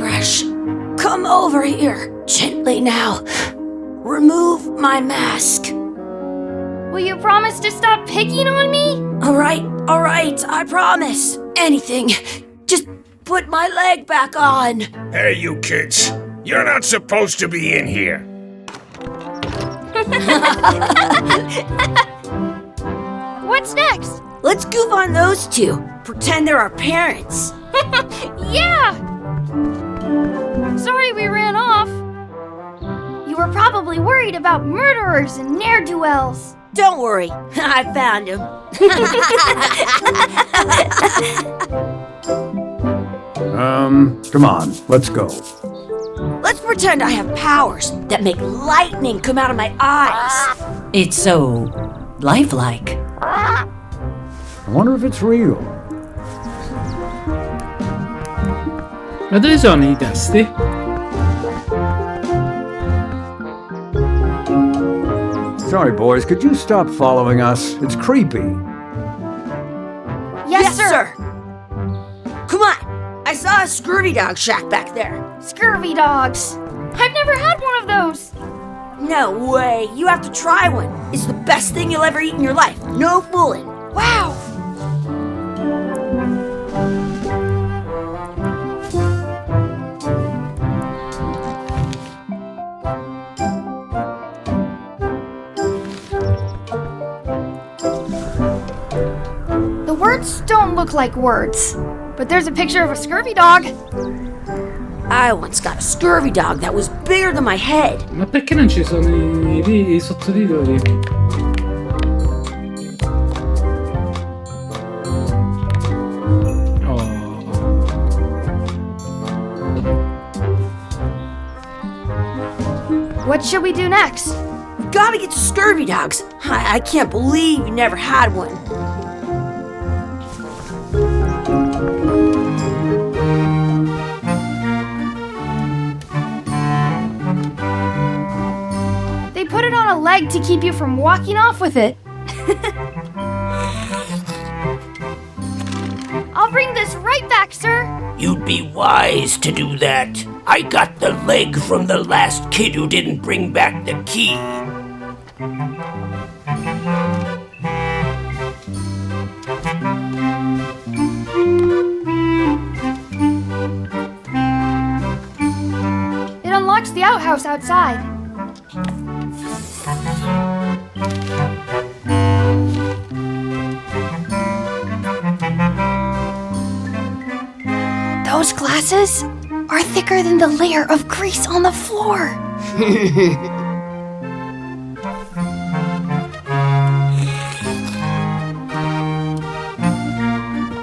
paintbrush. Come over here, gently now. Remove my mask. Will you promise to stop picking on me? All right, I promise. Anything. Just put my leg back on. Hey, you kids. You're not supposed to be in here. What's next? Let's goof on those two. Pretend they're our parents. Yeah! Sorry we ran off. You were probably worried about murderers and ne'er-do-wells. Don't worry, I found him. Come on, let's go. Let's pretend I have powers that make lightning come out of my eyes. It's so lifelike. I wonder if it's real. Ma dove sono i tasti? Sorry, boys, could you stop following us? It's creepy. Yes, sir. Come on, I saw a scurvy dog shack back there. Scurvy dogs. I've never had one of those. No way, you have to try one. It's the best thing you'll ever eat in your life. No fooling. Wow. The words don't look like words, but there's a picture of a scurvy dog. I once got a scurvy dog that was bigger than my head. Ma perché non ci sono i sottotitoli? Oh. What should we do next? We gotta get to scurvy dogs. I can't believe you never had one. They put it on a leg to keep you from walking off with it. I'll bring this right back, sir. You'd be wise to do that. I got the leg from the last kid who didn't bring back the key. It unlocks the outhouse outside. Those glasses are thicker than the layer of grease on the floor.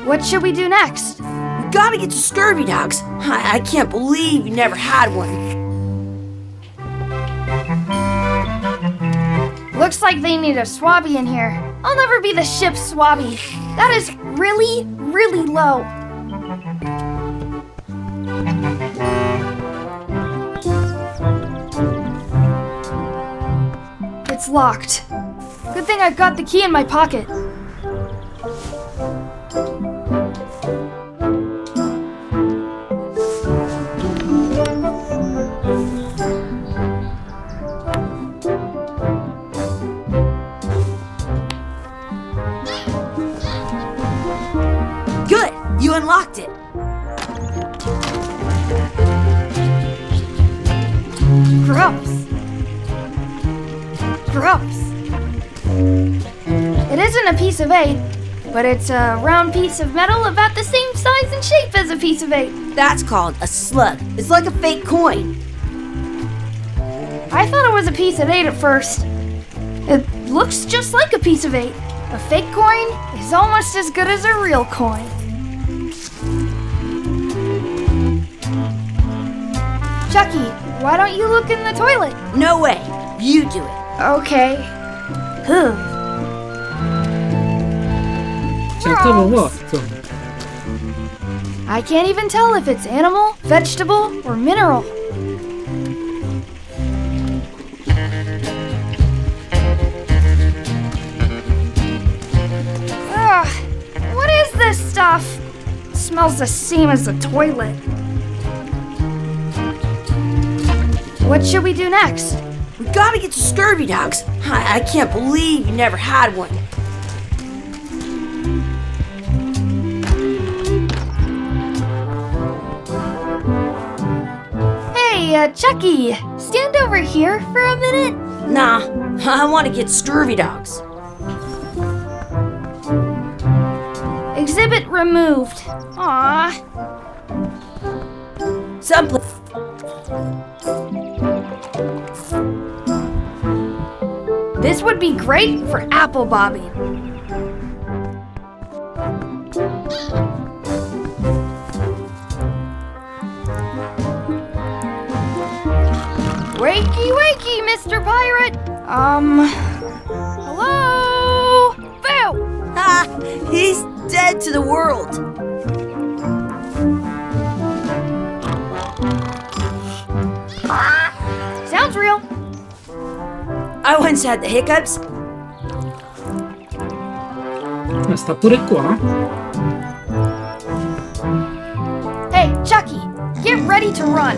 What should we do next? We gotta get to scurvy dogs. I can't believe you never had one. Looks like they need a swabby in here. I'll never be the ship's swabby. That is really, really low. It's locked. Good thing I've got the key in my pocket. Good, you unlocked it. Gross. Gross. It isn't a piece of 8, but it's a round piece of metal about the same size and shape as a piece of 8. That's called a slug. It's like a fake coin. I thought it was a piece of 8 at first. It looks just like a piece of 8. A fake coin is almost as good as a real coin. Chucky, why don't you look in the toilet? No way, you do it. Okay. C'è il topo morto. I can't even tell if it's animal, vegetable, or mineral. Ugh, what is this stuff? It smells the same as the toilet. What should we do next? We gotta get to scurvy dogs. I can't believe you never had one. Hey, Chucky, stand over here for a minute. Nah, I want to get scurvy dogs. Exhibit removed. Aww. Someplace. This would be great for apple bobbing. Wakey, wakey, Mr. Pirate! Hello? Boo! Ha! He's dead to the world. Sounds real. I once had the hiccups. Ma sta pure qua? Hey, Chucky, get ready to run.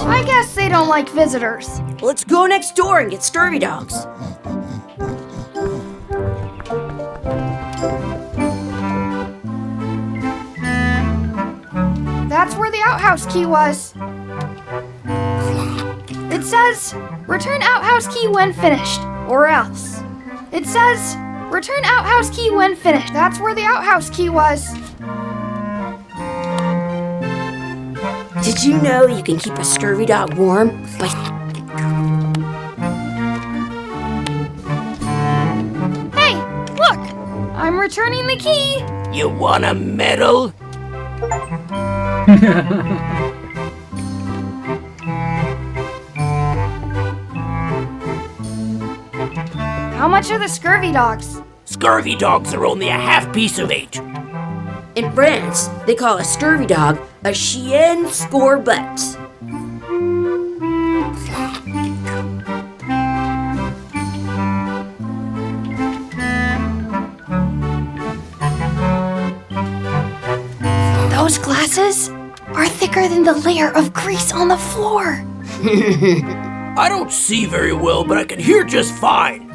I guess they don't like visitors. Let's go next door and get scurvy dogs. That's where the outhouse key was. It says, return outhouse key when finished, or else. It says, return outhouse key when finished. That's where the outhouse key was. Did you know you can keep a scurvy dog warm by... Hey, look! I'm returning the key. You want a medal? How much are the scurvy dogs? Scurvy dogs are only a half piece of 8. In France, they call a scurvy dog a chien scorbut. Those glasses are thicker than the layer of grease on the floor. I don't see very well, but I can hear just fine.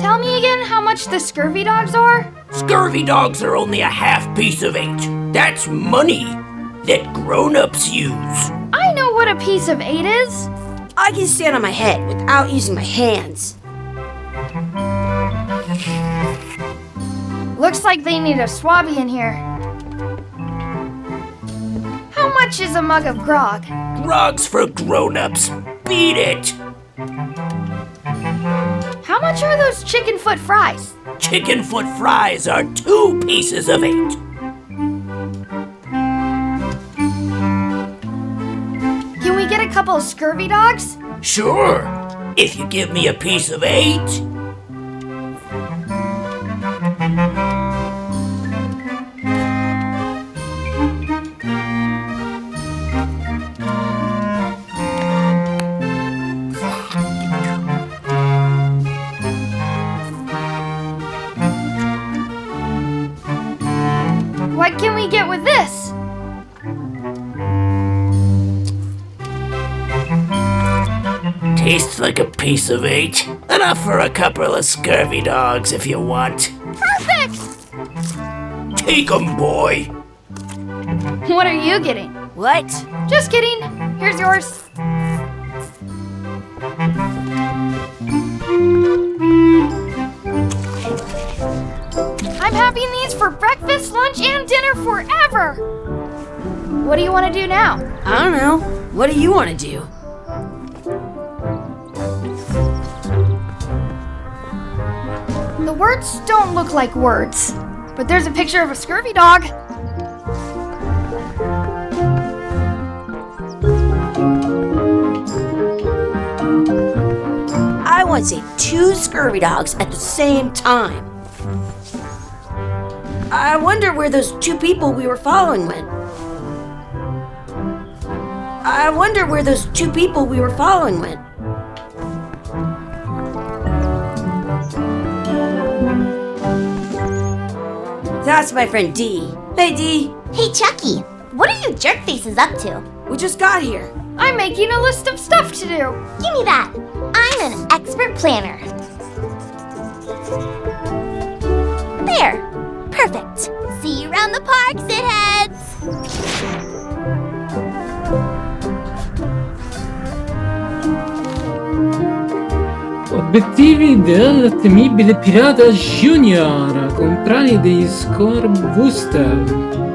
Tell me again how much the scurvy dogs are? Scurvy dogs are only a half piece of 8. That's money that grown-ups use. I know what a piece of 8 is. I can stand on my head without using my hands. Looks like they need a swabby in here. How much is a mug of grog? Grog's for grown-ups. Beat it. How much are those chicken foot fries? Chicken foot fries are 2 pieces of 8. Can we get a couple of scurvy dogs? Sure, if you give me a piece of 8. What can we get with this? Tastes like a piece of 8. Enough for a couple of scurvy dogs if you want. Perfect! Take 'em, boy. What are you getting? What? Just kidding. Here's yours. I'm having these for breakfast, lunch, and dinner forever. What do you want to do now? I don't know. What do you want to do? The words don't look like words, but there's a picture of a scurvy dog. I want to say 2 scurvy dogs at the same time. I wonder where those 2 people we were following went. I wonder where those 2 people we were following went. That's my friend D. Hey, D. Hey, Chucky, what are you jerk faces up to? We just got here. I'm making a list of stuff to do. Give me that. I'm an expert planner. There. Perfect. See you around the park, shitheads. Obiettivi del temibile pirata Junior: comprare dei score booster,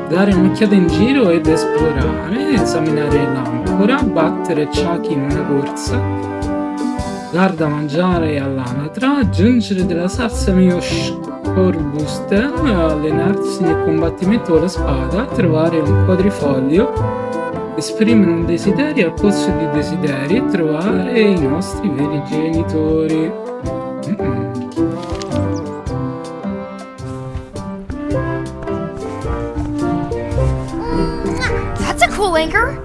dare un'occhiata in giro ed esplorare, esaminare l'ancora, battere Chucky in una corsa, dar da mangiare all'anatra, aggiungere della salsa mio score booster, allenarsi nel combattimento con la spada, trovare un quadrifoglio, esprimere un desiderio al posto di desideri e trovare i nostri veri genitori. That's a cool anchor.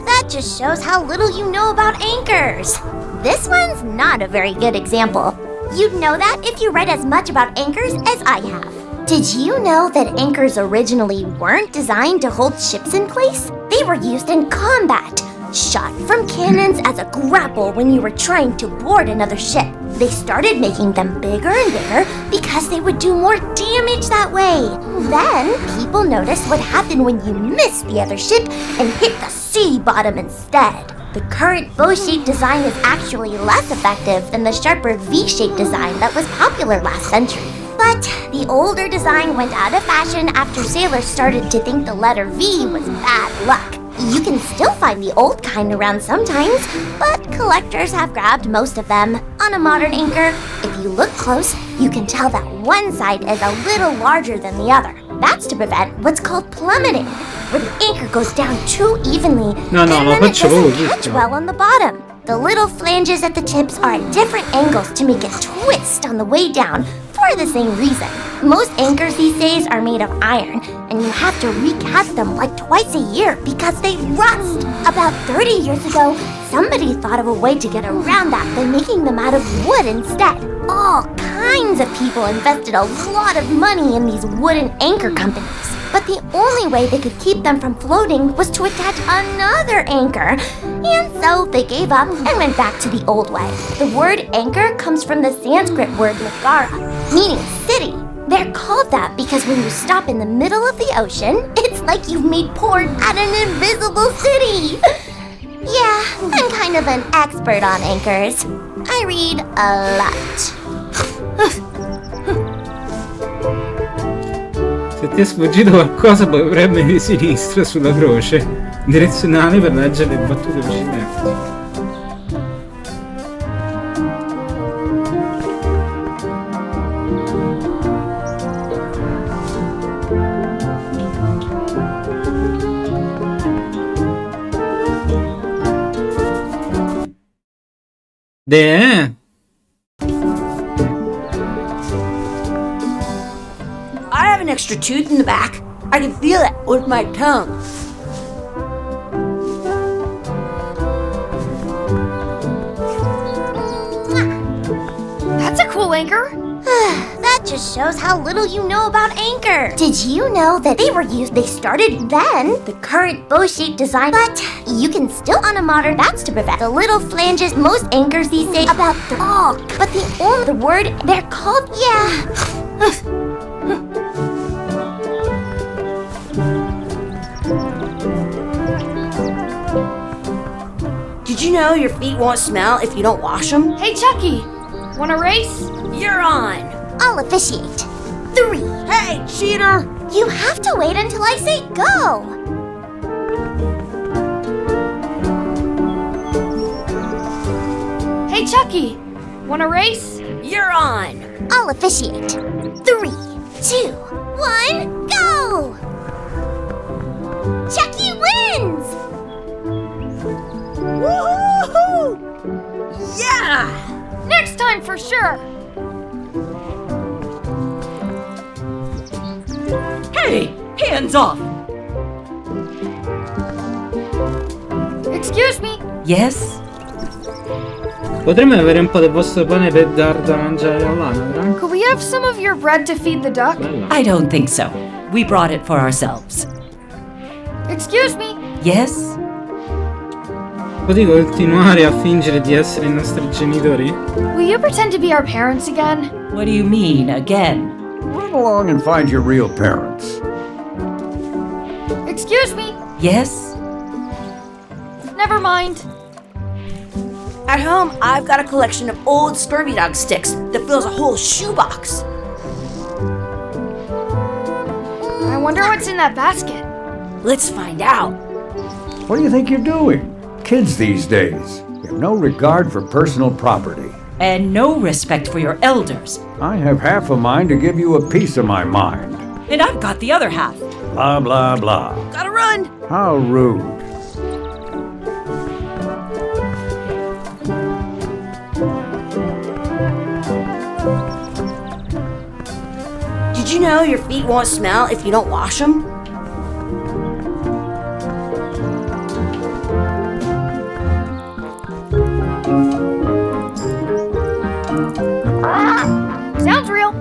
That just shows how little you know about anchors. This one's not a very good example. You'd know that if you read as much about anchors as I have. Did you know that anchors originally weren't designed to hold ships in place? They were used in combat, shot from cannons as a grapple when you were trying to board another ship. They started making them bigger and bigger because they would do more damage that way. Then, people noticed what happened when you missed the other ship and hit the sea bottom instead. The current bow-shaped design is actually less effective than the sharper V-shaped design that was popular last century. But the older design went out of fashion after sailors started to think the letter V was bad luck. You can still find the old kind around sometimes, but collectors have grabbed most of them. On a modern anchor, if you look close, you can tell that one side is a little larger than the other. That's to prevent what's called plummeting, where the anchor goes down too evenly and then it doesn't catch well on the bottom. The little flanges at the tips are at different angles to make it twist on the way down for the same reason. Most anchors these days are made of iron, and you have to recast them like twice a year because they rust. About 30 years ago, somebody thought of a way to get around that by making them out of wood instead. All kinds of people invested a lot of money in these wooden anchor companies. But the only way they could keep them from floating was to attach another anchor. And so they gave up and went back to the old way. The word anchor comes from the Sanskrit word nagara, meaning city. They're called that because when you stop in the middle of the ocean, it's like you've made port at an invisible city. Yeah, I'm kind of an expert on anchors. I read a lot. Se ti è sfuggito qualcosa puoi premere di sinistra sulla croce direzionale per leggere le battute precedenti. I have an extra tooth in the back. I can feel it with my tongue. That's a cool anchor. That just shows how little you know about anchor. Did you know that they started then, the current bow-shaped design, but you can still on a modern, that's to prevent the little flanges most anchors these days about the but the word they're called, Did you know your feet won't smell if you don't wash them? Hey, Chucky, wanna race? You're on. I'll officiate. 3. Hey, cheater! You have to wait until I say go. Hey, Chucky, wanna race? You're on. I'll officiate. 3, 2, 1, go! Chucky wins! Woohoo! Yeah! Next time for sure. Hey, hands off! Excuse me. Yes? Potremmo avere un po' del vostro pane per dar da mangiare all'anatra? Could we have some of your bread to feed the duck? Bella. I don't think so. We brought it for ourselves. Excuse me. Yes? Puoi continuare a fingere di essere i nostri genitori? Will you pretend to be our parents again? What do you mean, again? Run along and find your real parents. Excuse me. Yes? Never mind. At home, I've got a collection of old scurvy dog sticks that fills a whole shoebox. I wonder what's in that basket. Let's find out. What do you think you're doing? Kids these days have no regard for personal property. And no respect for your elders. I have half a mind to give you a piece of my mind. And I've got the other half. Blah, blah, blah. Gotta run. How rude. Did you know your feet won't smell if you don't wash them? Sounds real.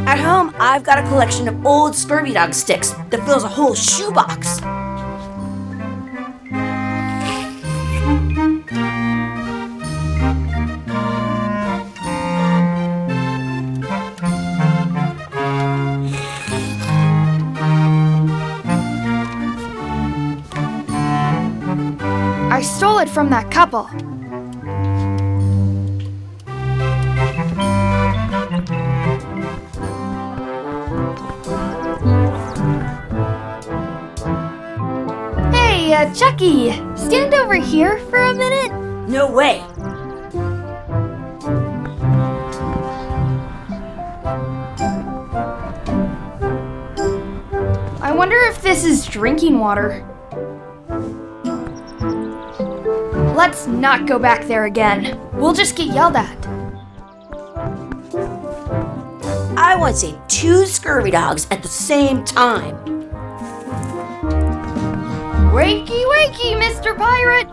At home, I've got a collection of old scurvy dog sticks that fills a whole shoebox. I stole it from that couple. Hey, Chucky, stand over here for a minute. No way. I wonder if this is drinking water. Let's not go back there again. We'll just get yelled at. I once ate 2 scurvy dogs at the same time. Wakey, wakey, Mr. Pirate!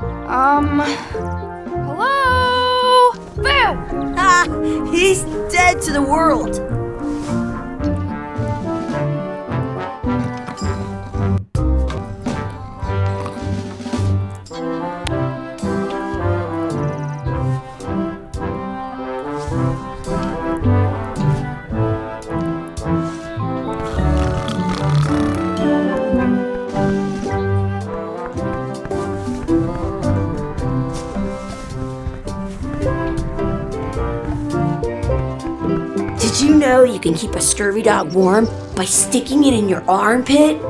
Hello? Boo! Ah, he's dead to the world. Did you know you can keep a scurvy dog warm by sticking it in your armpit?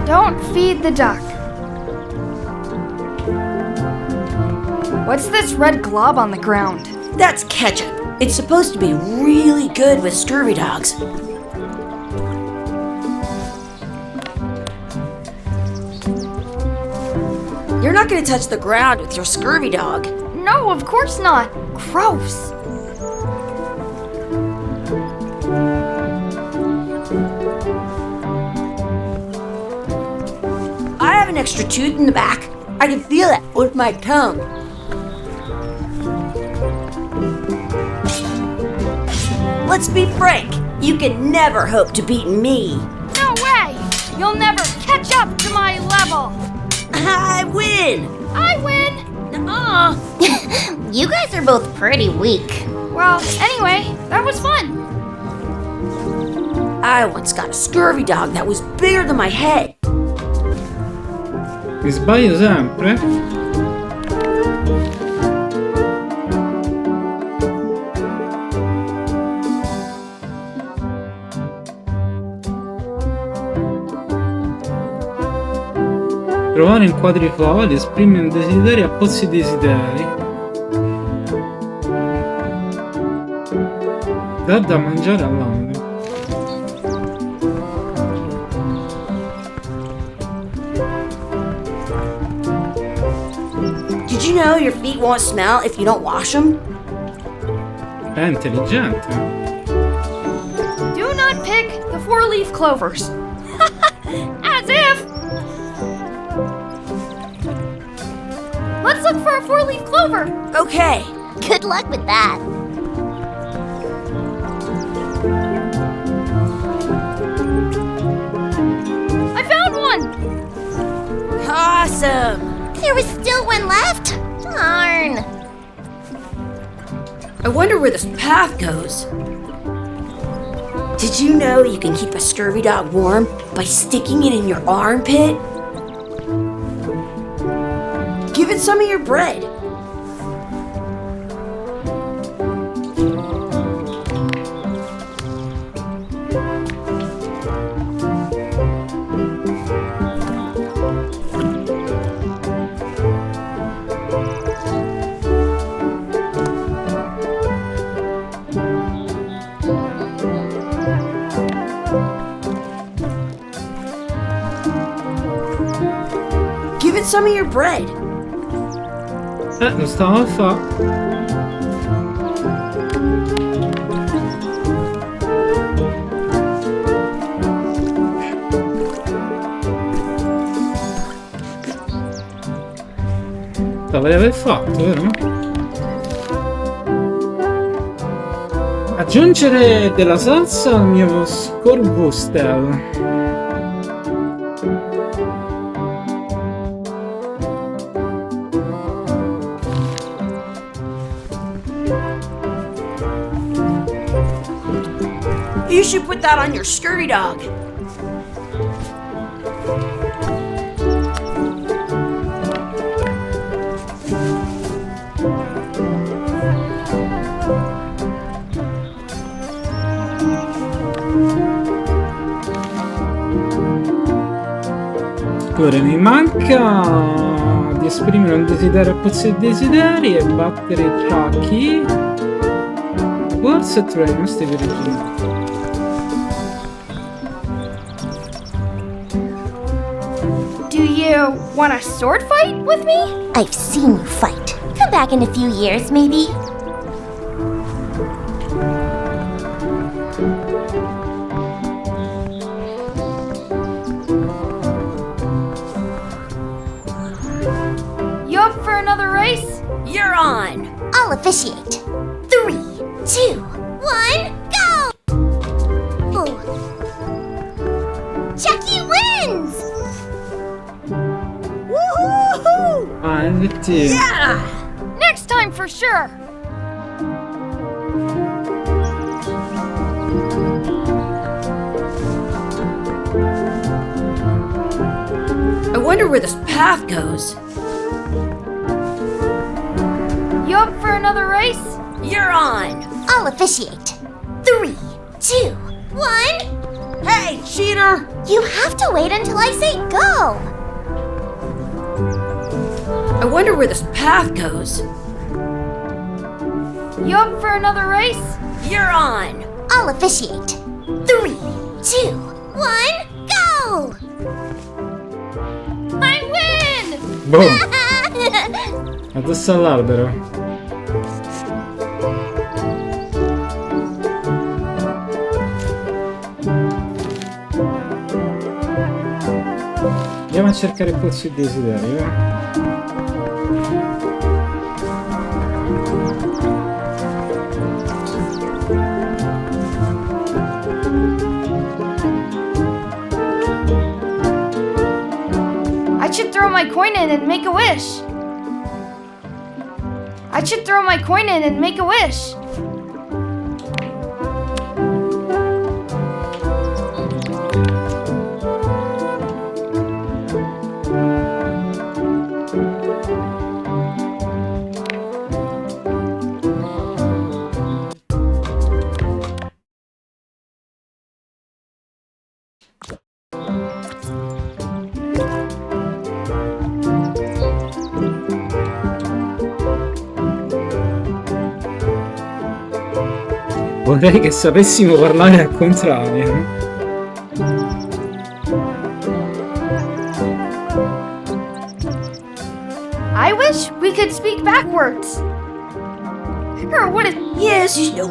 Don't feed the duck. What's this red glob on the ground? That's ketchup. It's supposed to be really good with scurvy dogs. You're not going to touch the ground with your scurvy dog. No, of course not. Gross. I have an extra tooth in the back. I can feel it with my tongue. Let's be frank. You can never hope to beat me. No way! You'll never catch up to my level. I win. I win. Nuh-uh. You guys are both pretty weak. Well, anyway, that was fun. I once got a scurvy dog that was bigger than my head. Mi sbaglio sempre. Provare in quadrifoglie, esprimere un desiderio a pozzi desideri. Dà da mangiare all'anima. Did you know your feet won't smell if you don't wash them? È intelligente. Do not pick the four-leaf clovers. As if! Let's look for a four-leaf clover. Okay. Good luck with that. I found one! Awesome. There was still one left? Darn. I wonder where this path goes. Did you know you can keep a scurvy dog warm by sticking it in your armpit? Give it some of your bread. Give it some of your bread. Lo stavo a fa'. L'avrei aver fatto, vero? Aggiungere della salsa al mio scorbustel. You should put that on your scurvy dog. Allora, mi manca di esprimere un desiderio a pozzi e desideri e battere i ciacchi. Forse tre, questi virgini. Do you want a sword fight with me? I've seen you fight. Come back in a few years, maybe. You up for another race? You're on. I'll officiate. 3, 2, 1, go! Oh. Chucky wins! Woohoo! Ah, effettivamente. Yeah! Next time for sure. I wonder where this path goes. You up for another race? You're on. I'll officiate. 3, 2, 1. Hey, cheater! You have to wait until I say go. I wonder where this path goes. You up for another race? You're on. I'll officiate. 3, 2, 1, go! I win! Boom! Addosso all'albero. Andiamo a cercare il pozzo di desiderio, eh? I should throw my coin in and make a wish. I should throw my coin in and make a wish. Vorrei che sapessimo parlare al contrario. I wish we could speak backwards. Or what is... Yes, no.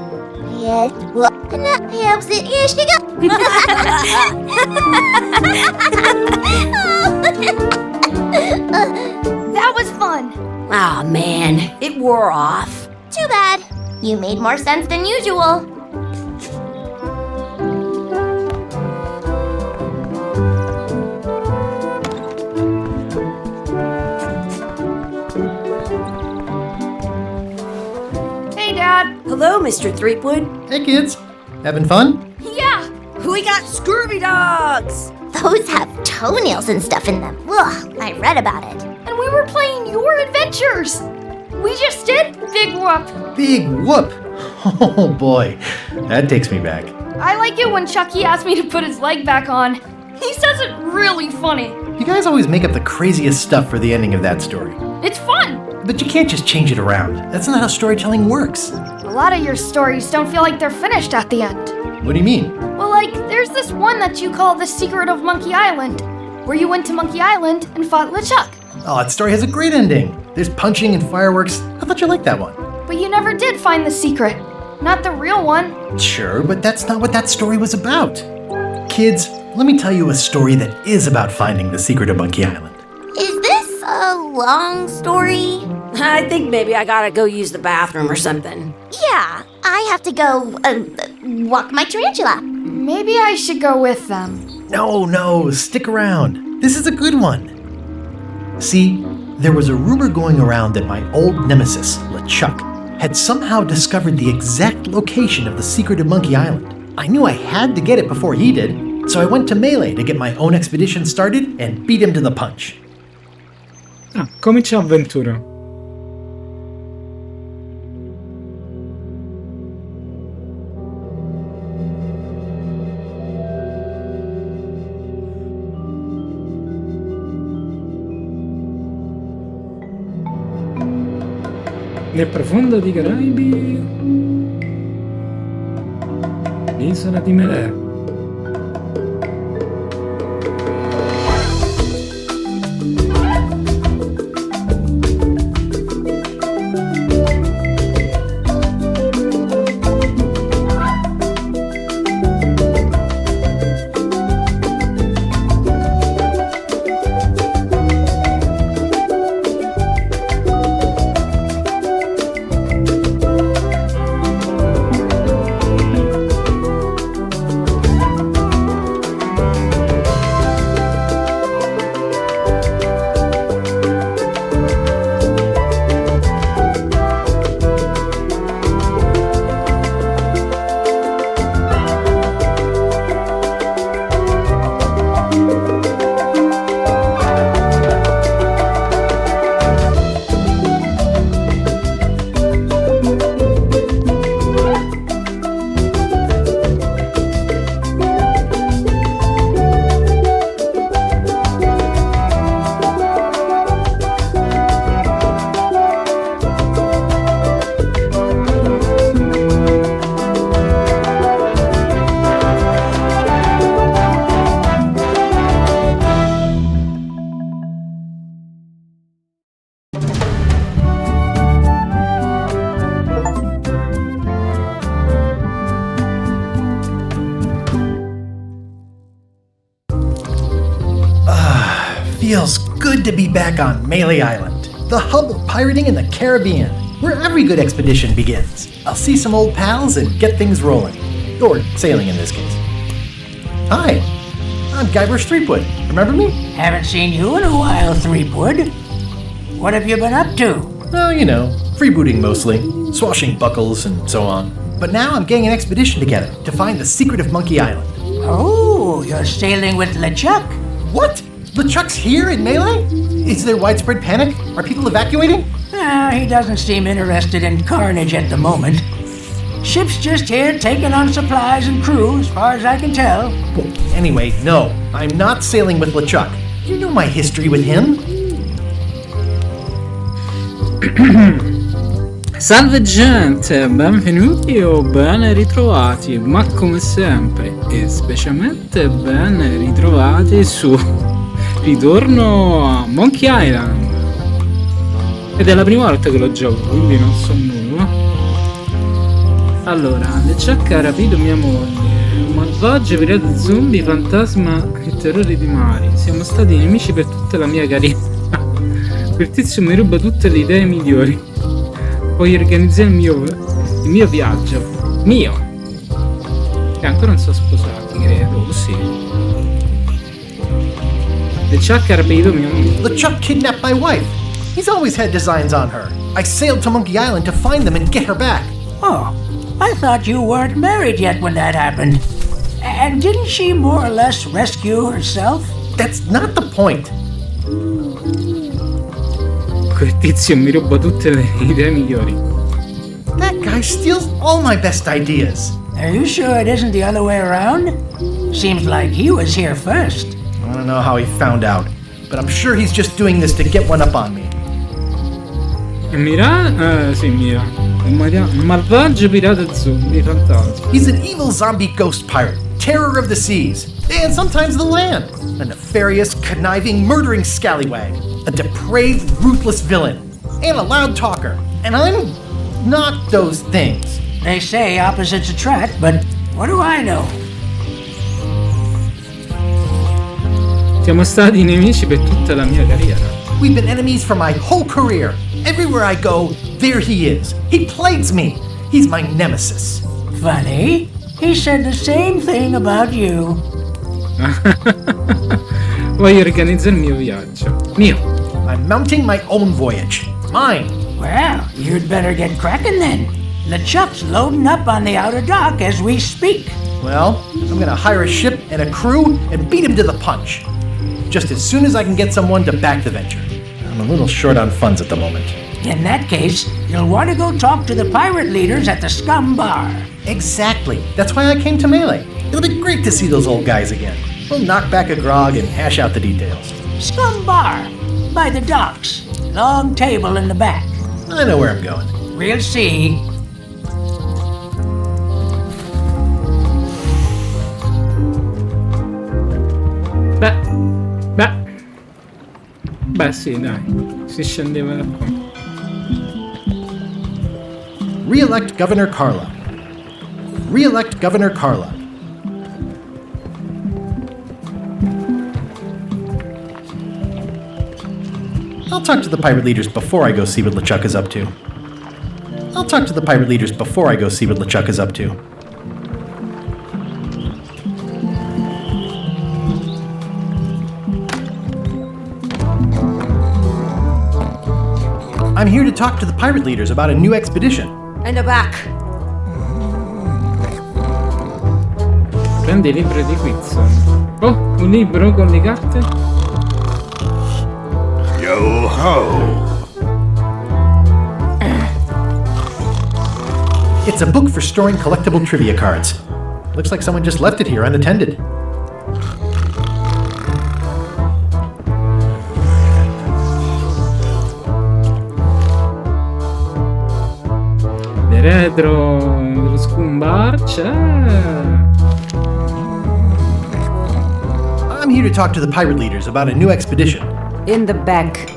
Yes, well, helps it. Yes, you That was fun. Aw, man, it wore off. Too bad. You made more sense than usual. Hey, Dad. Hello, Mr. Threepwood. Hey kids, having fun? Yeah. We got Scurvy dogs. Those have toenails and stuff in them. Ugh, I read about it. And we were playing your adventures. We just did Big Whoop. Big whoop! Oh boy, that takes me back. I like it when Chucky asked me to put his leg back on. He says it really funny. You guys always make up the craziest stuff for the ending of that story. It's fun. But you can't just change it around. That's not how storytelling works. A lot of your stories don't feel like they're finished at the end. What do you mean? Well, like, there's this one that you call The Secret of Monkey Island, where you went to Monkey Island and fought LeChuck. Oh, that story has a great ending. There's punching and fireworks. I thought you liked that one. But you never did find the secret. Not the real one. Sure, but that's not what that story was about. Kids, let me tell you a story that is about finding the secret of Monkey Island. Is this a long story? I think maybe I gotta go use the bathroom or something. Yeah, I have to go walk my tarantula. Maybe I should go with them. No, stick around. This is a good one. See, there was a rumor going around that my old nemesis, LeChuck, had somehow discovered the exact location of the secret of Monkey Island. I knew I had to get it before he did, so I went to Melee to get my own expedition started and beat him to the punch. Ah, comincia avventura. Nel profondo dei Caraibi, l'isola di Melee. Feels good to be back on Melee Island, the hub of pirating in the Caribbean, where every good expedition begins. I'll see some old pals and get things rolling. Or sailing in this case. Hi, I'm Guybrush Threepwood. Remember me? Haven't seen you in a while, Threepwood. What have you been up to? Oh, you know, freebooting mostly, swashing buckles and so on. But now I'm getting an expedition together to find the secret of Monkey Island. Oh, you're sailing with LeChuck. What? LeChuck's here in Melee? Is there widespread panic? Are people evacuating? He doesn't seem interested in carnage at the moment. Ship's just here taking on supplies and crew, as far as I can tell. Well, anyway, no, I'm not sailing with LeChuck. You know my history with him. Salve gente, benvenuti o ben ritrovati, ma come sempre e specialmente ben ritrovati su Ritorno a Monkey Island. Ed è la prima volta che lo gioco, quindi non so nulla. Allora, LeChuck ha rapito mia moglie, un malvagio pirata zombie, fantasma e terrore di mari. Siamo stati nemici per tutta la mia carriera. Quel tizio mi ruba tutte le idee migliori. Poi organizzare il mio viaggio. Mio! Che ancora non sono sposati, credo, sì. LeChuck ha rapito mia moglie. LeChuck kidnapped my wife. He's always had designs on her. I sailed to Monkey Island to find them and get her back. Oh, I thought you weren't married yet when that happened. And didn't she more or less rescue herself? That's not the point. Quel tizio mi ruba tutte le idee migliori. That guy steals all my best ideas. Are you sure it isn't the other way around? Seems like he was here first. I don't know how he found out, but I'm sure he's just doing this to get one up on me. E Mira? Sì, Mira. Un malvagio pirata zombie, fantasma. He's an evil zombie ghost pirate, terror of the seas, and sometimes the land. A nefarious, conniving, murdering scallywag. A depraved, ruthless villain. And a loud talker. And I'm not those things. They say opposites attract, but what do I know? Siamo stati nemici per tutta la mia carriera. We've been enemies for my whole career. Everywhere I go, there he is. He plagues me. He's my nemesis. Funny. He said the same thing about you. Voglio organizzare il mio viaggio. Mio. I'm mounting my own voyage. Mine. Well, you'd better get cracking then. LeChuck's loading up on the outer dock as we speak. Well, I'm gonna hire a ship and a crew and beat him to the punch. Just as soon as I can get someone to back the venture. I'm a little short on funds at the moment. In that case, you'll want to go talk to the pirate leaders at the Scum Bar. Exactly. That's why I came to Melee. It'll be great to see those old guys again. We'll knock back a grog and hash out the details. Scum Bar, by the docks. Long table in the back. I know where I'm going. We'll see. Beh sì, dai, si scendeva da qua. Re-elect Governor Carla. Re-elect Governor Carla. I'll talk to the pirate leaders before I go see what LeChuck is up to. I'll talk to the pirate leaders before I go see what LeChuck is up to. I'm here to talk to the pirate leaders about a new expedition. In the back. Prendi i libri di quiz. Oh, un libro con le carte? Yo ho! It's a book for storing collectible trivia cards. Looks like someone just left it here unattended. Retro dello Scum Bar c'è. I'm here to talk to the pirate leaders about a new expedition. In the back.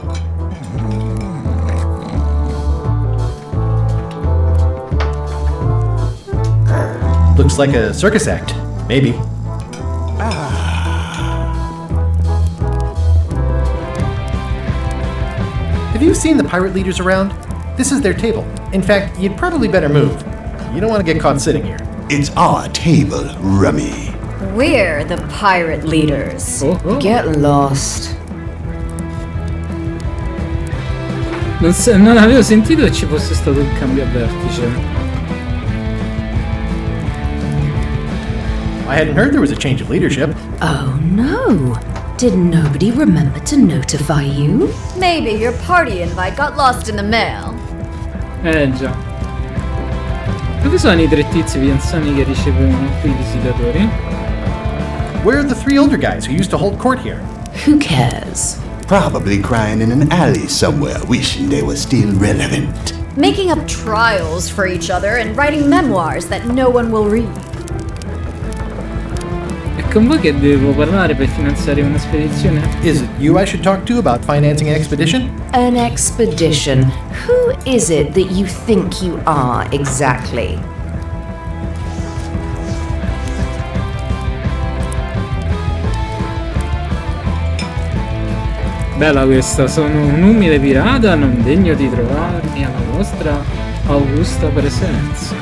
Looks like a circus act. Maybe. Have you seen the pirate leaders around? This is their table. In fact, you'd probably better move. You don't want to get caught sitting here. It's our table, Rummy. We're the pirate leaders. Oh. Get lost. Non avevo sentito che ci fosse stato il cambio a vertice. I hadn't heard there was a change of leadership. Oh no. Did nobody remember to notify you? Maybe your party invite got lost in the mail. Già. Dove sono i tre tizi fidanzani che ricevono qui i visitatori? Where are the three older guys who used to hold court here? Who cares? Probably crying in an alley somewhere, wishing they were still relevant. making up trials for each other and writing memoirs that no one will read. È con voi che devo parlare per finanziare una spedizione? Is it you I should talk to about financing an expedition? An expedition. Who is it that you think you are exactly? Bella questa, sono un umile pirata non degno di trovarmi alla vostra augusta presenza.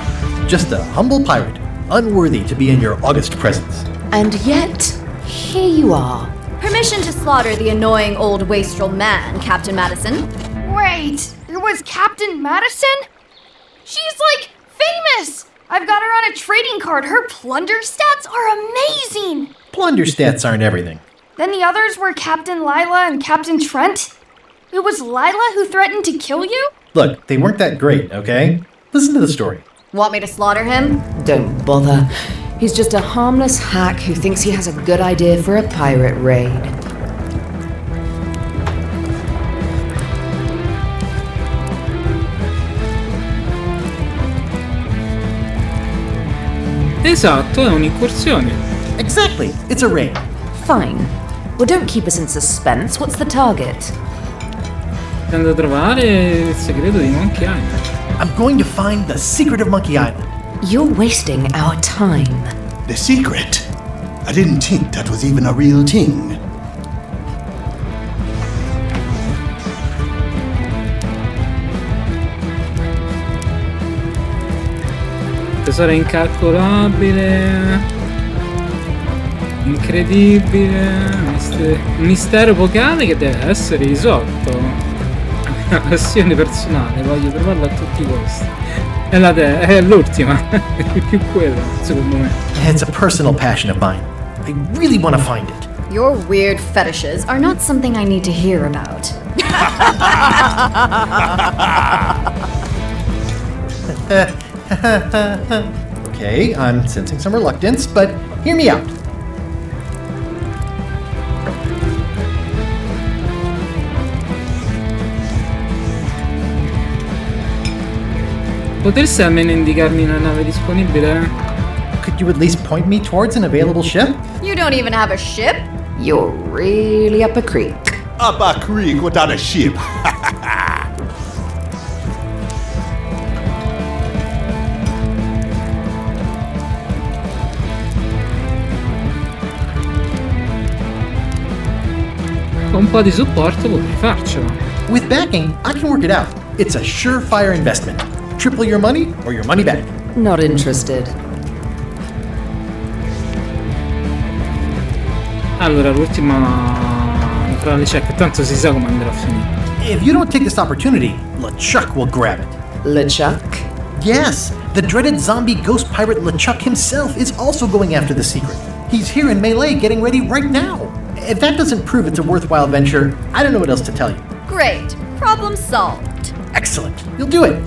Just a humble pirate, unworthy to be in your august presence. And yet, here you are. Permission to slaughter the annoying old wastrel man, Captain Madison. Wait, it was Captain Madison? She's like famous! I've got her on a trading card. Her plunder stats are amazing! Plunder stats aren't everything. Then the others were Captain Lila and Captain Trent? It was Lila who threatened to kill you? Look, they weren't that great, okay? Listen to the story. Want me to slaughter him? Don't bother. He's just a harmless hack who thinks he has a good idea for a pirate raid. Esatto, è un'incursione. Exactly, it's a raid. Fine. Well, don't keep us in suspense. What's the target? Tendo a trovare il segreto di Monkey Island. I'm going to find the secret of Monkey Island. You're wasting our time. The secret? I didn't think that was even a real thing. Tesoro incalcolabile. Incredibile, mistero epocale che deve essere risolto. Una passione personale, voglio trovarla a tutti i costi. È l'ultima, è più quella, secondo me. It's a personal passion of mine. I really want to find it. Your weird fetishes are not something I need to hear about. Okay, I'm sensing some reluctance, but hear me out. Potresti almeno indicarmi una nave disponibile? Could you at least point me towards an available ship? You don't even have a ship? You're really up a creek. Up a creek without a ship. Con un po' di supporto potrei farcela. With backing, I can work it out. It's a surefire investment. Triple your money or your money back. Not interested. Allora, l'ultima tra le check, tanto si sa come andrà a finire. If you don't take this opportunity, LeChuck will grab it. LeChuck? Yes, the dreaded zombie ghost pirate LeChuck himself is also going after the secret. He's here in Melee getting ready right now. If that doesn't prove it's a worthwhile venture, I don't know what else to tell you. Great. Problem solved. Excellent. You'll do it.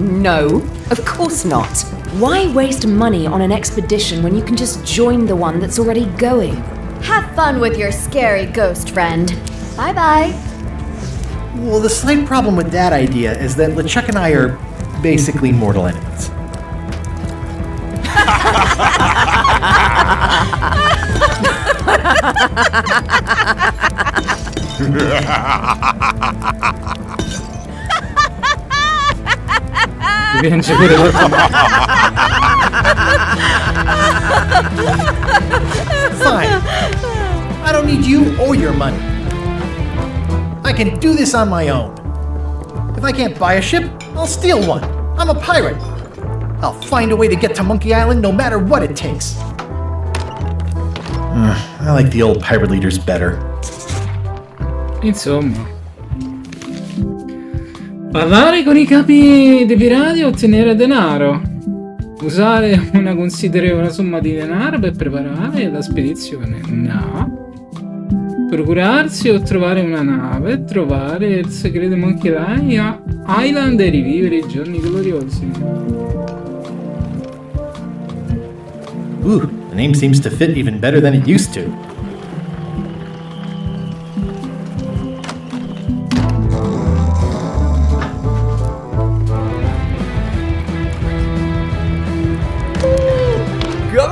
No, of course not. Why waste money on an expedition when you can just join the one that's already going? Have fun with your scary ghost friend. Bye-bye. Well, the slight problem with that idea is that LeChuck and I are basically mortal enemies. Piange pure Fine. I don't need you or your money. I can do this on my own. If I can't buy a ship, I'll steal one. I'm a pirate. I'll find a way to get to Monkey Island no matter what it takes. I like the old pirate leaders better. Insomma, parlare con i capi dei pirati e ottenere denaro. Usare una considerevole somma di denaro per preparare la spedizione. No. Procurarsi o trovare una nave. Trovare il segreto Monkey Island e rivivere i giorni gloriosi. Ooh, the name seems to fit even better than it used to.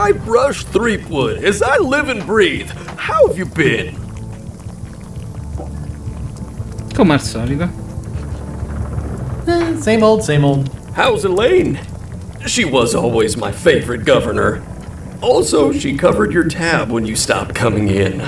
Guybrush Threepwood, as I live and breathe. How have you been? Come al solito. Same old, same old. How's Elaine? She was always my favorite governor. Also, she covered your tab when you stopped coming in.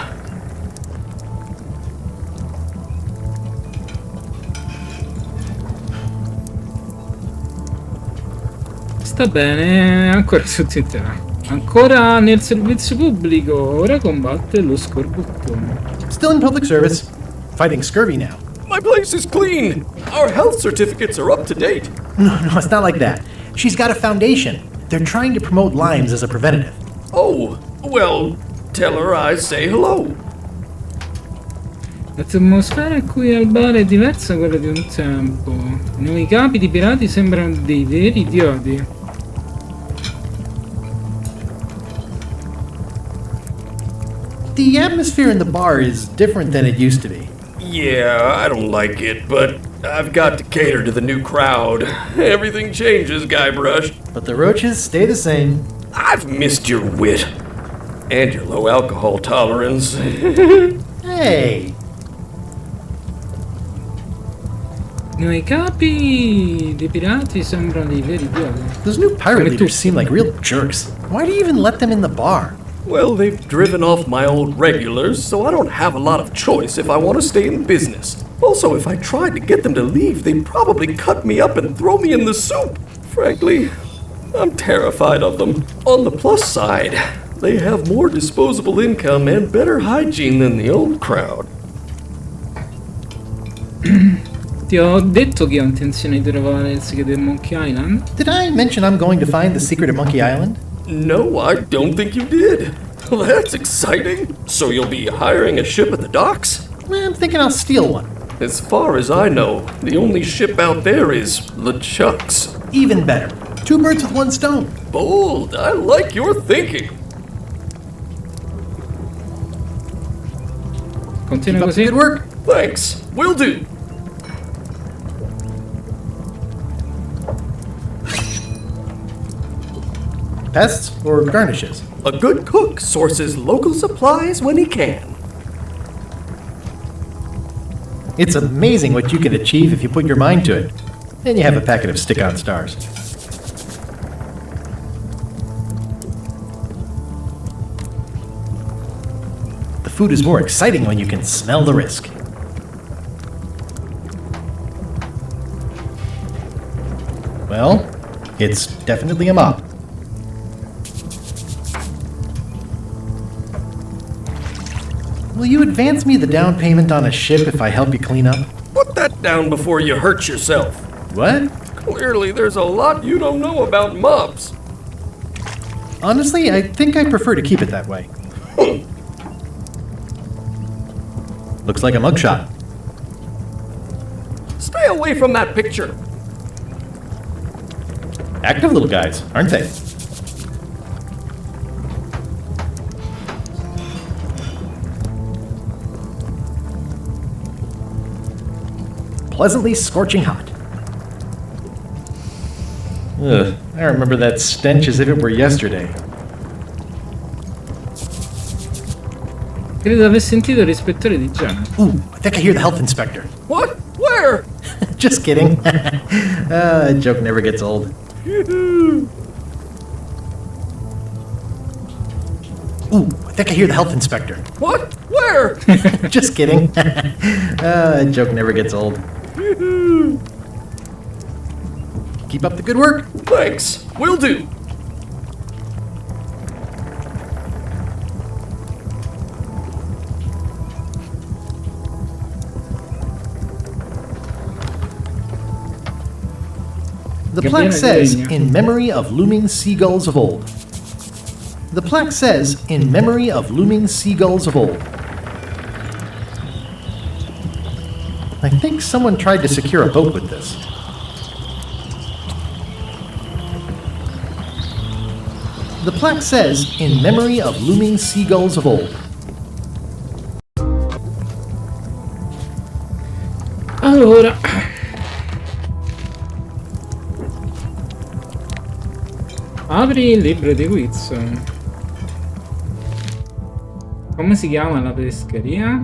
Sta bene, ancora sottintera. Ancora nel servizio pubblico, ora combatte lo scorbuttone. Still in public service. Fighting scurvy now. My place is clean. Our health certificates are up to date. No, it's not like that. She's got a foundation. They're trying to promote limes as a preventative. Oh, well, tell her I say hello. L'atmosfera qui al bar è diversa da quella di un tempo. I nuovi capi di pirati sembrano dei veri idioti. The atmosphere in the bar is different than it used to be. Yeah, I don't like it, but I've got to cater to the new crowd. Everything changes, Guybrush. But the roaches stay the same. I've missed your wit. And your low alcohol tolerance. Hey! I nuovi capi dei pirati sembrano dei veri idioti. Those new pirate leaders seem like real jerks. Why do you even let them in the bar? Well, they've driven off my old regulars, so I don't have a lot of choice if I want to stay in business. Also, if I tried to get them to leave, they'd probably cut me up and throw me in the soup. Frankly, I'm terrified of them. On the plus side, they have more disposable income and better hygiene than the old crowd. Ti ho detto che ho intenzione di trovare il segreto di Monkey Island? Did I mention I'm going to find the secret of Monkey Island? No, I don't think you did. Well, that's exciting. So you'll be hiring a ship at the docks? I'm thinking I'll steal one. As far as I know, the only ship out there is LeChuck's. Even better. 2 birds with 1 stone. Bold. I like your thinking. Continua Keep up così. the good work. Thanks. Will do. Pests or garnishes? A good cook sources local supplies when he can. It's amazing what you can achieve if you put your mind to it. And you have a packet of stick-on stars. The food is more exciting when you can smell the risk. Well, it's definitely a mop. Will you advance me the down payment on a ship if I help you clean up? Put that down before you hurt yourself. What? Clearly, there's a lot you don't know about mops. Honestly, I think I prefer to keep it that way. Looks like a mugshot. Stay away from that picture. Active little guys, aren't they? Pleasantly scorching hot. Ugh, I remember that stench as if it were yesterday. Credo di aver sentito l'ispettore di Gianna. Ooh, I think I hear the health inspector. What? Where? Just kidding. A joke never gets old. Ooh, I think I hear the health inspector. What? Where? Just kidding. A joke never gets old. Keep up the good work. Thanks. Will do. The plaque says, in memory of looming seagulls of old. The plaque says, in memory of looming seagulls of old. I think someone tried to secure a boat with this. The plaque says, in memory of looming seagulls of old. Allora, apri il libro di quiz. Come si chiama la pescheria?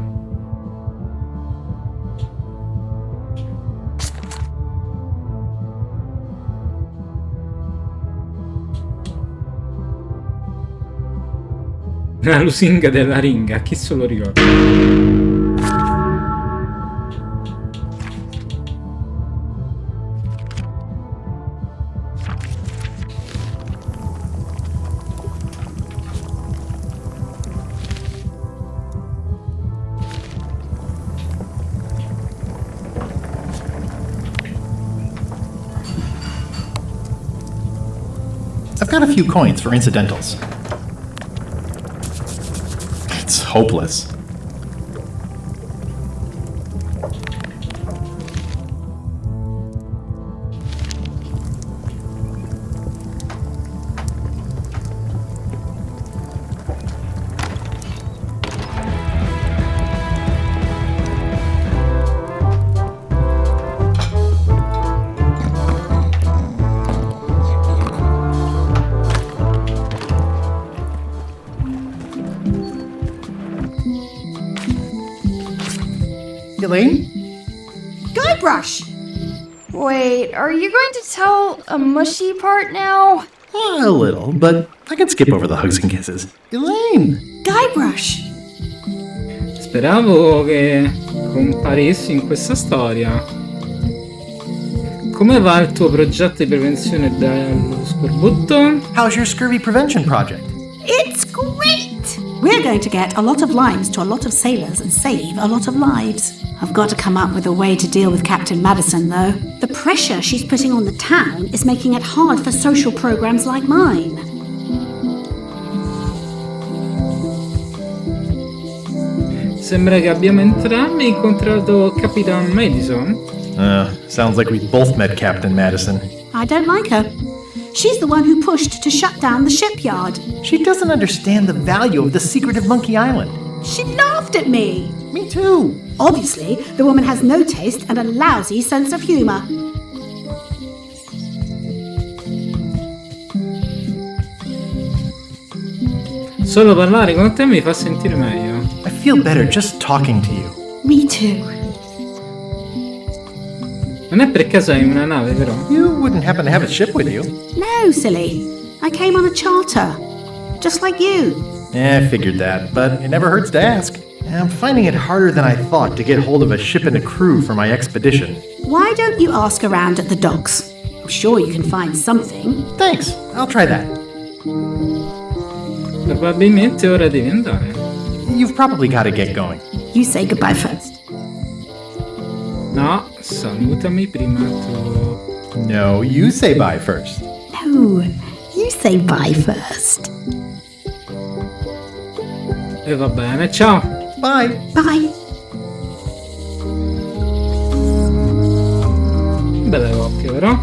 La lusinga della ringa, chi se lo ricorda? I've got a few coins for incidentals. It's hopeless. Elaine? Guybrush! Wait, are you going to tell a mushy part now? A little, but I can skip over the hugs and kisses. Elaine! Guybrush! Speravo che comparissi in questa storia. Come va il tuo progetto di prevenzione dello scorbutto? How's your scurvy prevention project? It's great! We're going to get a lot of limes to a lot of sailors and save a lot of lives. I've got to come up with a way to deal with Captain Madison, though. The pressure she's putting on the town is making it hard for social programs like mine. Sembra che abbiamo entrambi incontrato Capitan Madison. Sounds like we both met Captain Madison. I don't like her. She's the one who pushed to shut down the shipyard. She doesn't understand the value of the secret of Monkey Island. She laughed at me. Me too. Obviously, the woman has no taste and a lousy sense of humor. Solo parlare con te mi fa sentire meglio. I feel better just talking to you. Me too. Non è per caso hai una nave, vero? You wouldn't happen to have a ship with you. No, silly. I came on a charter. Just like you. I figured that, but it never hurts to ask. I'm finding it harder than I thought to get hold of a ship and a crew for my expedition. Why don't you ask around at the docks? I'm sure you can find something. Thanks, I'll try that. Probabilmente ora devi andare. You've probably got to get going. You say goodbye first. No, salutami prima tu. No, you say bye first. No, you say bye first. E va bene, ciao. Bye. Bye. Belle coppie, vero?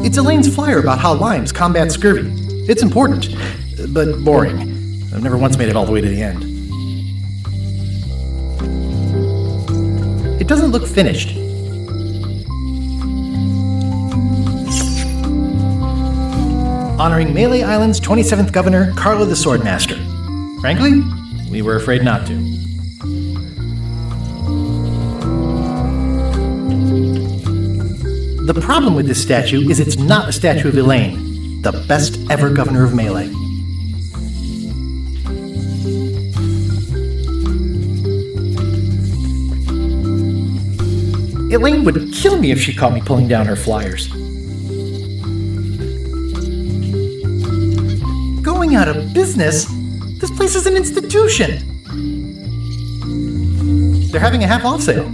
It's Elaine's flyer about how limes combat scurvy. It's important, but boring. I've never once made it all the way to the end. It doesn't look finished. Honoring Melee Island's 27th governor, Carlo the Swordmaster. Frankly, we were afraid not to. The problem with this statue is it's not a statue of Elaine, the best ever governor of Melee. Elaine would kill me if she caught me pulling down her flyers. Going out of business? This place is an institution. They're having a half-off sale.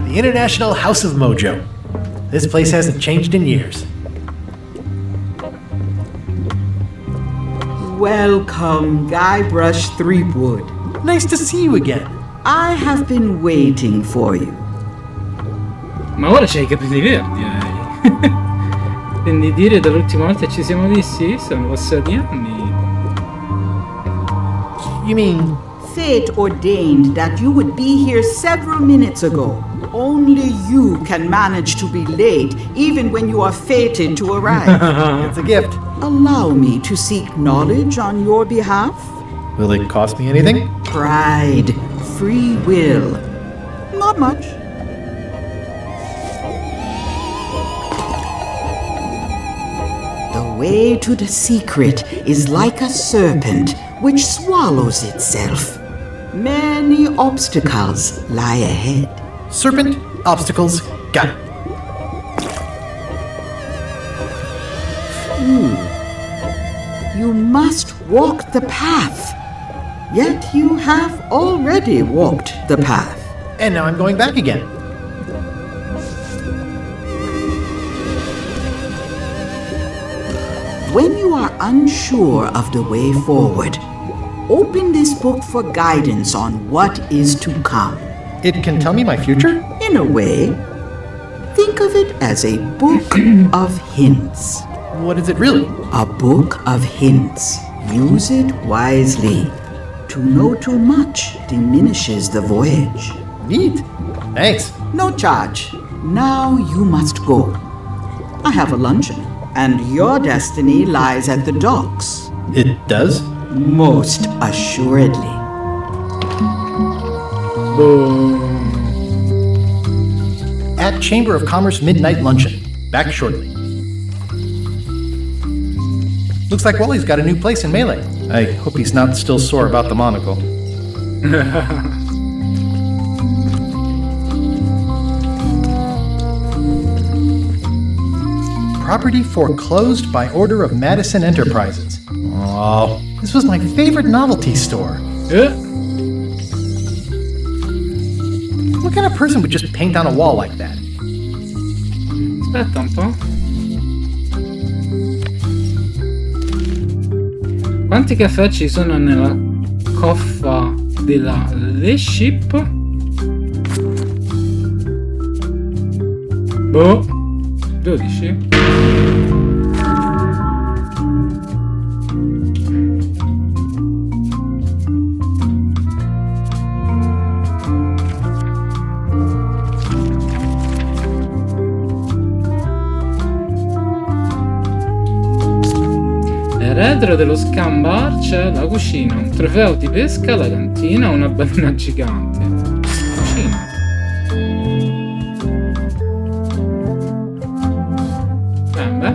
The International House of Mojo. This place hasn't changed in years. Welcome, Guybrush Threepwood. Nice to see you again. I have been waiting for you. Ma ora c'hai i capelli verdi, Quindi dire dall'ultima volta che ci siamo visti sono passati anni. You mean fate ordained that you would be here several minutes ago. Only you can manage to be late, even when you are fated to arrive. It's a gift. Allow me to seek knowledge on your behalf. Will it cost me anything? Pride, free will. Not much. The way to the secret is like a serpent which swallows itself. Many obstacles lie ahead. Serpent, obstacles, got it. You must walk the path. Yet you have already walked the path. And now I'm going back again. When you are unsure of the way forward, open this book for guidance on what is to come. It can tell me my future? In a way, think of it as a book of hints. What is it really? A book of hints. Use it wisely. To know too much diminishes the voyage. Neat. Thanks. No charge. Now you must go. I have a luncheon, and your destiny lies at the docks. It does? Most assuredly. At Chamber of Commerce Midnight Luncheon. Back shortly. Looks like Wally's got a new place in Melee. I hope he's not still sore about the monocle. Property foreclosed by order of Madison Enterprises. Oh, this was my favorite novelty store. What kind of person would just paint on a wall like that? Aspetta un po'. Quanti caffè ci sono nella coffa della The Ship? Boh, 12? Retro dello scambar c'è la cucina, un trofeo di pesca, la cantina, una balena gigante. Cucina. Beh.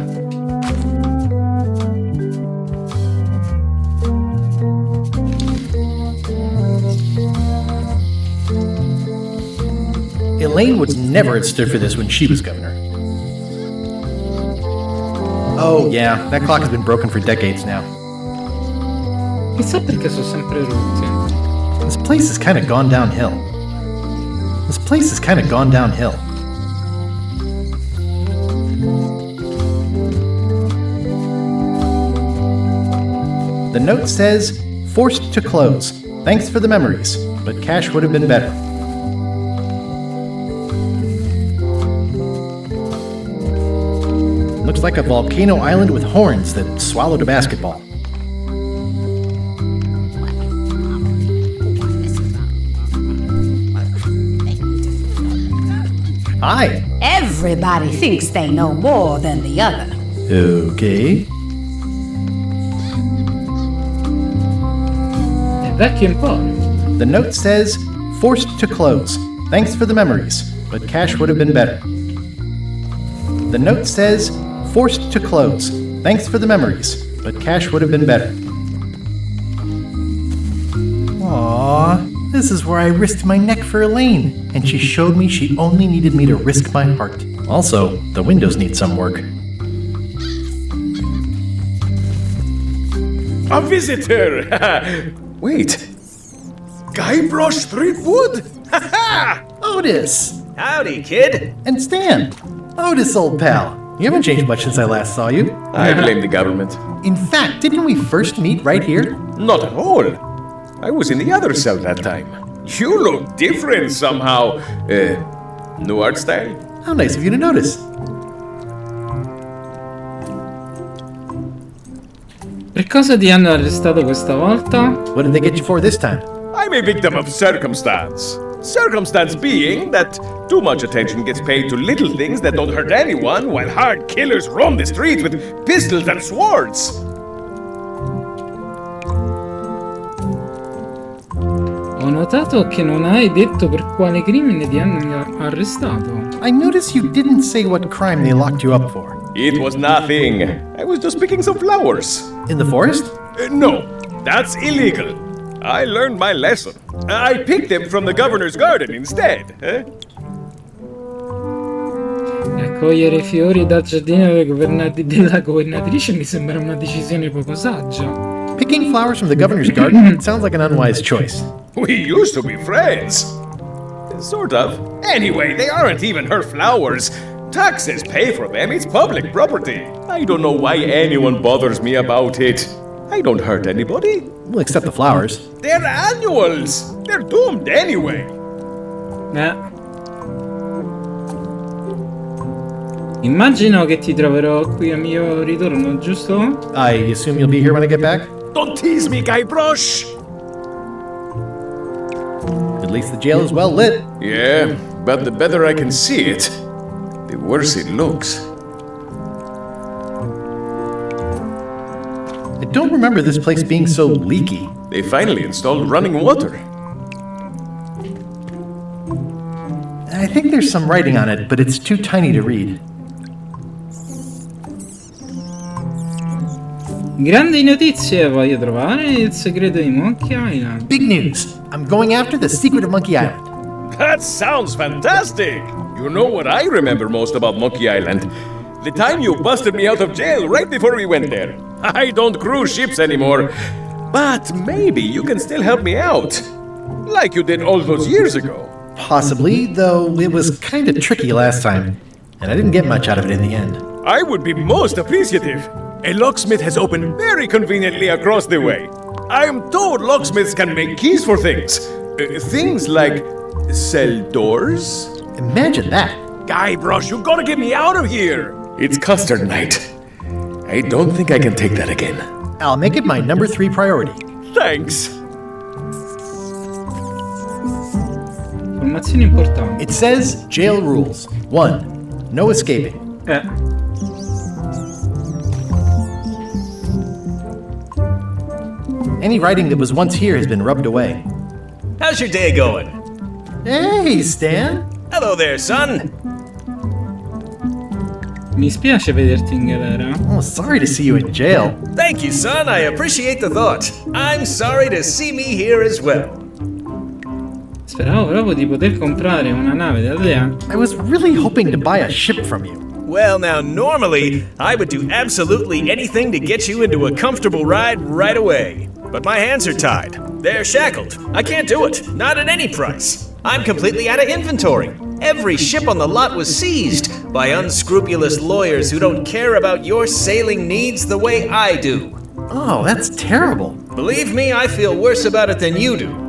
Elaine would never have stood for this when she was governor. Oh, yeah, that clock has been broken for decades now. Chissà perché sono sempre rotti. This place has kind of gone downhill. The note says, forced to close. Thanks for the memories, but cash would have been better. Looks like a volcano island with horns that swallowed a basketball. Hi. Everybody thinks they know more than the other. Okay. È vecchio un po'. The note says, forced to close. Thanks for the memories, but cash would have been better. The note says, forced to close. Thanks for the memories, but cash would have been better. Aww, this is where I risked my neck for Elaine, and she showed me she only needed me to risk my heart. Also, the windows need some work. A visitor! Wait. Guybrush Threepwood? Otis! Howdy, kid. And Stan. Otis, old pal. You haven't changed much since I last saw you. I blame the government. In fact, didn't we first meet right here? Not at all. I was in the other cell that time. You look different somehow. New art style? How nice of you to notice. Per cosa ti hanno arrestato questa volta? What did they get you for this time? I'm a victim of circumstance. Circumstance being that too much attention gets paid to little things that don't hurt anyone, while hard killers roam the streets with pistols and swords. Ho notato che non hai detto per quale crimine ti hanno arrestato. I noticed you didn't say what crime they locked you up for. It was nothing. I was just picking some flowers. In the forest? No, that's illegal. I learned my lesson. I picked them from the governor's garden instead. Raccogliere fiori dal giardino della governatrice mi sembra una decisione poco saggia. Picking flowers from the governor's garden sounds like an unwise choice. We used to be friends. Sort of. Anyway, they aren't even her flowers. Taxes pay for them. It's public property. I don't know why anyone bothers me about it. I don't hurt anybody. Well, except the flowers. They're annuals. They're doomed anyway. Immagino che ti troverò qui a mio ritorno, giusto? I assume you'll be here when I get back? Don't tease me, Guybrush! At least the jail is well lit. Yeah, but the better I can see it, the worse it looks. I don't remember this place being so leaky. They finally installed running water. I think there's some writing on it, but it's too tiny to read. Grandi notizie, voglio trovare il segreto di Monkey Island. Big news! I'm going after the secret of Monkey Island. That sounds fantastic! You know what I remember most about Monkey Island? The time you busted me out of jail right before we went there. I don't cruise ships anymore, but maybe you can still help me out. Like you did all those years ago. Possibly, though it was kind of tricky last time, and I didn't get much out of it in the end. I would be most appreciative. A locksmith has opened very conveniently across the way. I am told locksmiths can make keys for things. Things like cell doors. Imagine that. Guybrush, you gotta get me out of here. It's custard night. I don't think I can take that again. I'll make it my number 3 priority. Thanks. Informazioni importanti. It says jail rules. 1. No escaping. Any writing that was once here has been rubbed away. How's your day going? Hey, Stan. Hello there, son. Mi spiace vederti in galera. Oh, sorry to see you in jail. Thank you, son. I appreciate the thought. I'm sorry to see me here as well. Speravo proprio di poter comprare una nave da te. I was really hoping to buy a ship from you. Well, now, normally, I would do absolutely anything to get you into a comfortable ride right away. But my hands are tied. They're shackled. I can't do it. Not at any price. I'm completely out of inventory. Every ship on the lot was seized by unscrupulous lawyers who don't care about your sailing needs the way I do. Oh, that's terrible. Believe me, I feel worse about it than you do.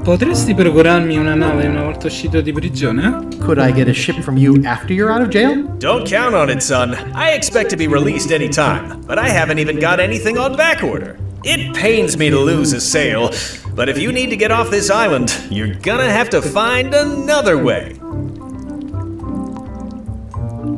Potresti procurarmi una nave una volta uscito di prigione? Could I get a ship from you after you're out of jail? Don't count on it, son. I expect to be released any time, but I haven't even got anything on back order. It pains me to lose a sail, but if you need to get off this island, you're gonna have to find another way.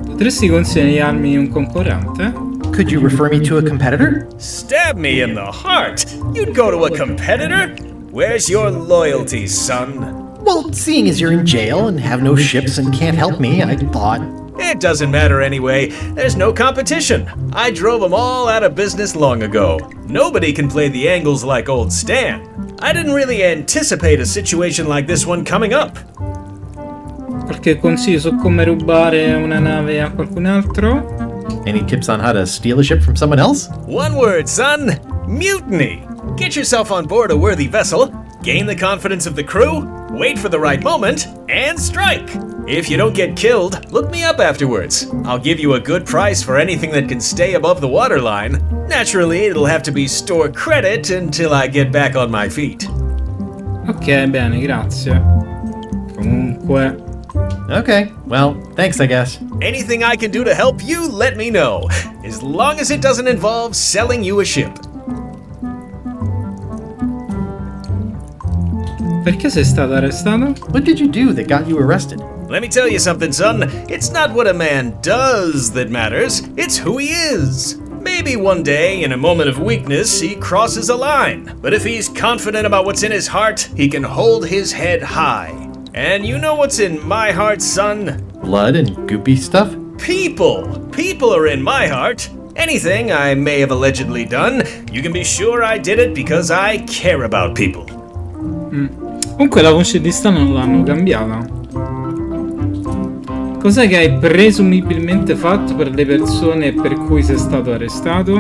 Potresti consigliarmi un concorrente? Could you refer me to a competitor? Stab me in the heart! You'd go to a competitor? Where's your loyalty, son? Well, seeing as you're in jail and have no ships and can't help me, I thought... It doesn't matter anyway. There's no competition. I drove them all out of business long ago. Nobody can play the angles like old Stan. I didn't really anticipate a situation like this one coming up. Qualche consiglio su come rubare una nave a qualcun altro? Any tips on how to steal a ship from someone else? One word, son. Mutiny. Get yourself on board a worthy vessel, gain the confidence of the crew, wait for the right moment, and strike. If you don't get killed, look me up afterwards. I'll give you a good price for anything that can stay above the waterline. Naturally, it'll have to be store credit until I get back on my feet. Ok, bene, grazie. Comunque... Okay, well, thanks, I guess. Anything I can do to help you, let me know. As long as it doesn't involve selling you a ship. Perché sei stato arrestato? What did you do that got you arrested? Let me tell you something, son. It's not what a man does that matters, it's who he is. Maybe one day, in a moment of weakness, he crosses a line. But if he's confident about what's in his heart, he can hold his head high. And you know what's in my heart, son? Blood and goopy stuff? People! People are in my heart. Anything I may have allegedly done, you can be sure I did it because I care about people. Comunque la voce di sta non l'hanno cambiata. Cos'è che hai presumibilmente fatto per le persone per cui sei stato arrestato?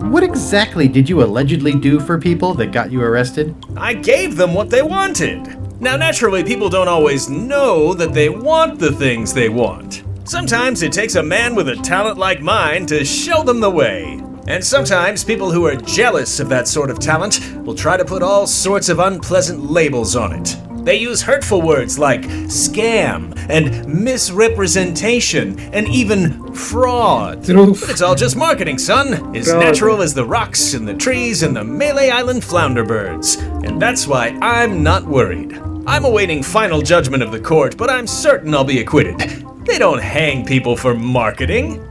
What exactly did you allegedly do for people that got you arrested? I gave them what they wanted. Now, naturally, people don't always know that they want the things they want. Sometimes it takes a man with a talent like mine to show them the way. And sometimes people who are jealous of that sort of talent will try to put all sorts of unpleasant labels on it. They use hurtful words like scam and misrepresentation and even fraud. But it's all just marketing, son. As natural as the rocks and the trees and the Malay Island flounder birds. And that's why I'm not worried. I'm awaiting final judgment of the court, but I'm certain I'll be acquitted. They don't hang people for marketing.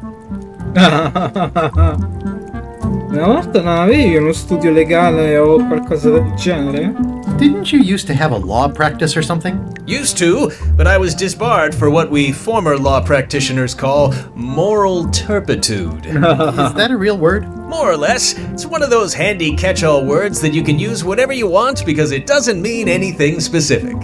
Una volta non avevi uno studio legale o qualcosa del genere? Didn't you used to have a law practice or something? Used to, but I was disbarred for what we former law practitioners call moral turpitude. Is that a real word? More or less. It's one of those handy catch-all words that you can use whatever you want because it doesn't mean anything specific.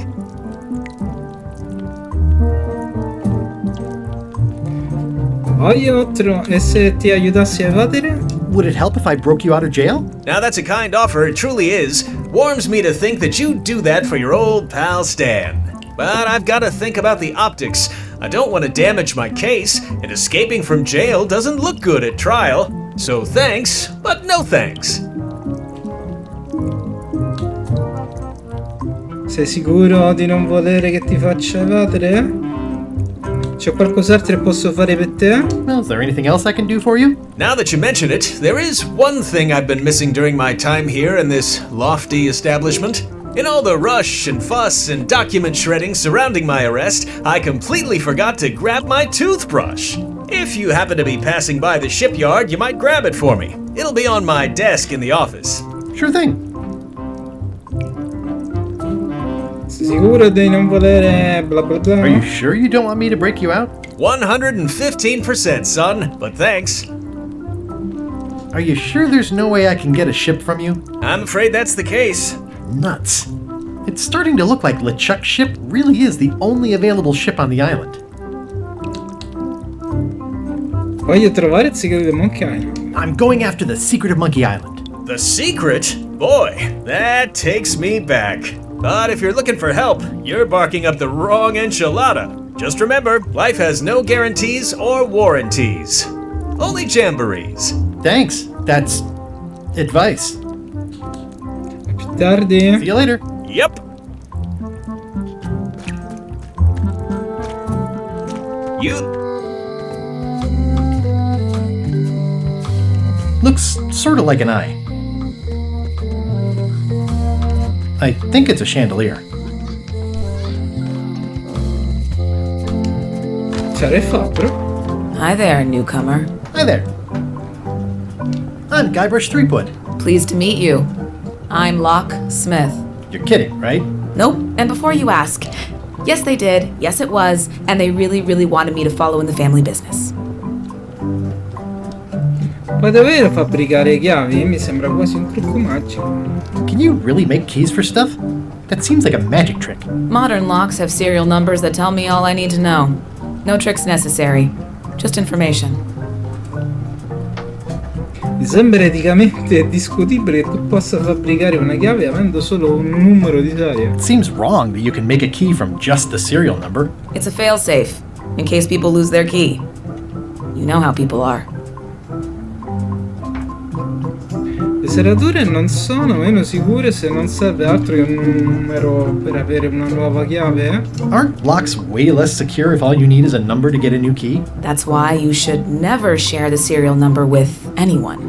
E se ti aiutassi a evadere? Would it help if I broke you out of jail? Now that's a kind offer, it truly is. Warms me to think that you'd do that for your old pal Stan. But I've got to think about the optics. I don't want to damage my case, and escaping from jail doesn't look good at trial. So thanks, but no thanks. Sei sicuro di non volere che ti faccia evadere? C'è qualcos'altro che posso fare per te? Well, is there anything else I can do for you? Now that you mention it, there is one thing I've been missing during my time here in this lofty establishment. In all the rush and fuss and document shredding surrounding my arrest, I completely forgot to grab my toothbrush. If you happen to be passing by the shipyard, you might grab it for me. It'll be on my desk in the office. Sure thing. Sicuro di non volere bla bla bla? Are you sure you don't want me to break you out? 115%, son, but thanks. Are you sure there's no way I can get a ship from you? I'm afraid that's the case. Nuts. It's starting to look like LeChuck's ship really is the only available ship on the island. Voglio trovare il segreto di Monkey Island. I'm going after the secret of Monkey Island. The secret? Boy, that takes me back. But if you're looking for help, you're barking up the wrong enchilada. Just remember, life has no guarantees or warranties. Only jamborees. Thanks. That's advice. Più tardi. See you later. Yep. You... Looks sort of like an eye. I think it's a chandelier. Sarei fabbro. Hi there, newcomer. Hi there. I'm Guybrush Threepwood. Pleased to meet you. I'm Locke Smith. You're kidding, right? Nope. And before you ask, yes they did, yes it was, and they really, really wanted me to follow in the family business. Ma davvero fabbricare chiavi? Mi sembra quasi un trucco magico. Can you really make keys for stuff? That seems like a magic trick. Modern locks have serial numbers that tell me all I need to know. No tricks necessary. Just information. Mi sembra eticamente discutibile che tu possa fabbricare una chiave avendo solo un numero di serie. It seems wrong that you can make a key from just the serial number. It's a failsafe, in case people lose their key. You know how people are. Le serrature non sono meno sicure se non serve altro che un numero per avere una nuova chiave? Aren't locks way less secure if all you need is a number to get a new key? That's why you should never share the serial number with anyone.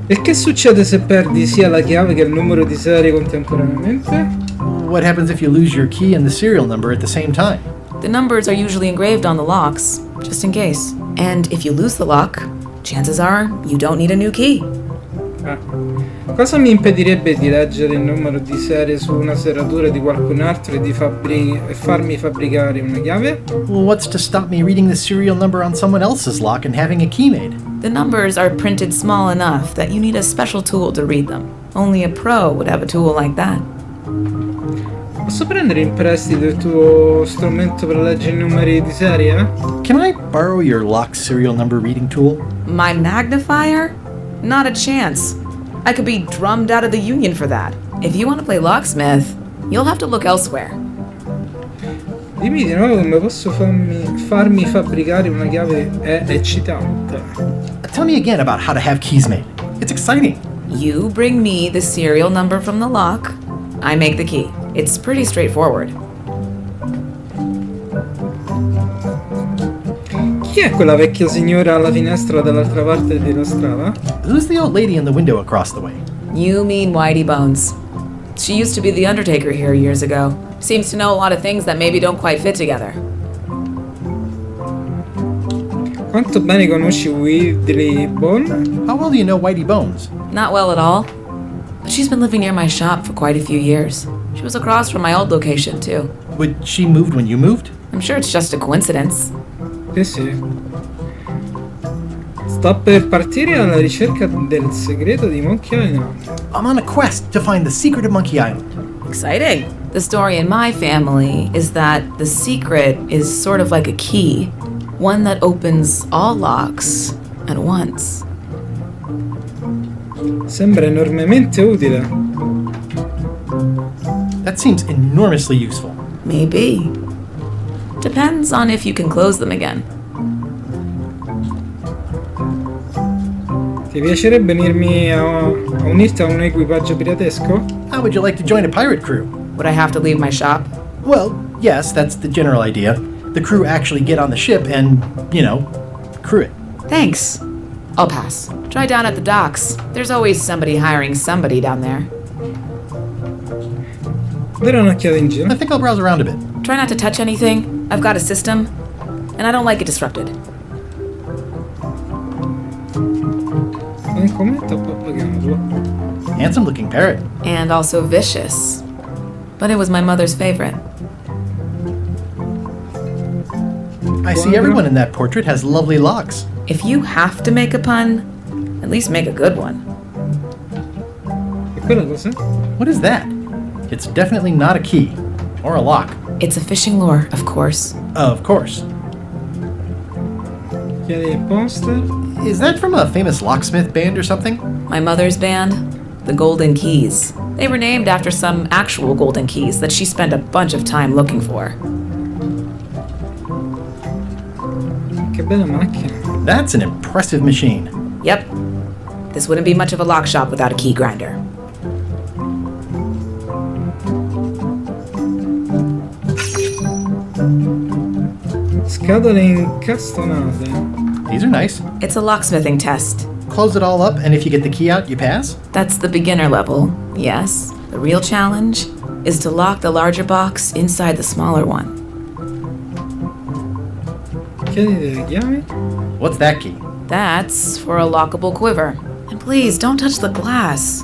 E che succede se perdi sia la chiave che il numero di serie contemporaneamente? What happens if you lose your key and the serial number at the same time? The numbers are usually engraved on the locks, just in case. And if you lose the lock, chances are you don't need a new key. Cosa mi impedirebbe di leggere il numero di serie su una serratura di qualcun altro e di farmi fabbricare una chiave? Well, what's to stop me reading the serial number on someone else's lock and having a key made? The numbers are printed small enough that you need a special tool to read them. Only a pro would have a tool like that. Posso prendere in prestito il tuo strumento per leggere i numeri di serie? Can I borrow your lock serial number reading tool? My magnifier? Not a chance. I could be drummed out of the union for that. If you want to play locksmith, you'll have to look elsewhere. Dimmi di nuovo come posso farmi fabbricare una chiave, è eccitante. Tell me again about how to have keys made. It's exciting. You bring me the serial number from the lock, I make the key. It's pretty straightforward. Chi è quella vecchia signora alla finestra dall'altra parte della strada? Who's the old lady in the window across the way? You mean Whitey Bones. She used to be the undertaker here years ago. Seems to know a lot of things that maybe don't quite fit together. Quanto bene conosci Whitey Bone? How well do you know Whitey Bones? Not well at all. But she's been living near my shop for quite a few years. She was across from my old location, too. Would she moved when you moved? I'm sure it's just a coincidence. Sì. Sta per partire alla ricerca del segreto di Monkey Island. I'm on a quest to find the secret of Monkey Island. Exciting. The story in my family is that the secret is sort of like a key, one that opens all locks at once. Sembra enormemente utile. That seems enormously useful. Maybe. Depends on if you can close them again. Ti piacerebbe unirmi a unirti a un equipaggio piratesco? How would you like to join a pirate crew? Would I have to leave my shop? Well, yes, that's the general idea. The crew actually get on the ship and, crew it. Thanks. I'll pass. Try down at the docks. There's always somebody hiring somebody down there. Dare un'occhiata in giro. I think I'll browse around a bit. Try not to touch anything. I've got a system, and I don't like it disrupted. Handsome looking parrot. And also vicious. But it was my mother's favorite. I see everyone in that portrait has lovely locks. If you have to make a pun, at least make a good one. What is that? It's definitely not a key. Or a lock. It's a fishing lure, of course. Of course. Is that from a famous locksmith band or something? My mother's band, the Golden Keys. They were named after some actual golden keys that she spent a bunch of time looking for. Che bella macchina. That's an impressive machine. Yep. This wouldn't be much of a lock shop without a key grinder. Scatole incastonate. These are nice. It's a locksmithing test. Close it all up, and if you get the key out, you pass? That's the beginner level, yes. The real challenge is to lock the larger box inside the smaller one. What's that key? That's for a lockable quiver. And please, don't touch the glass.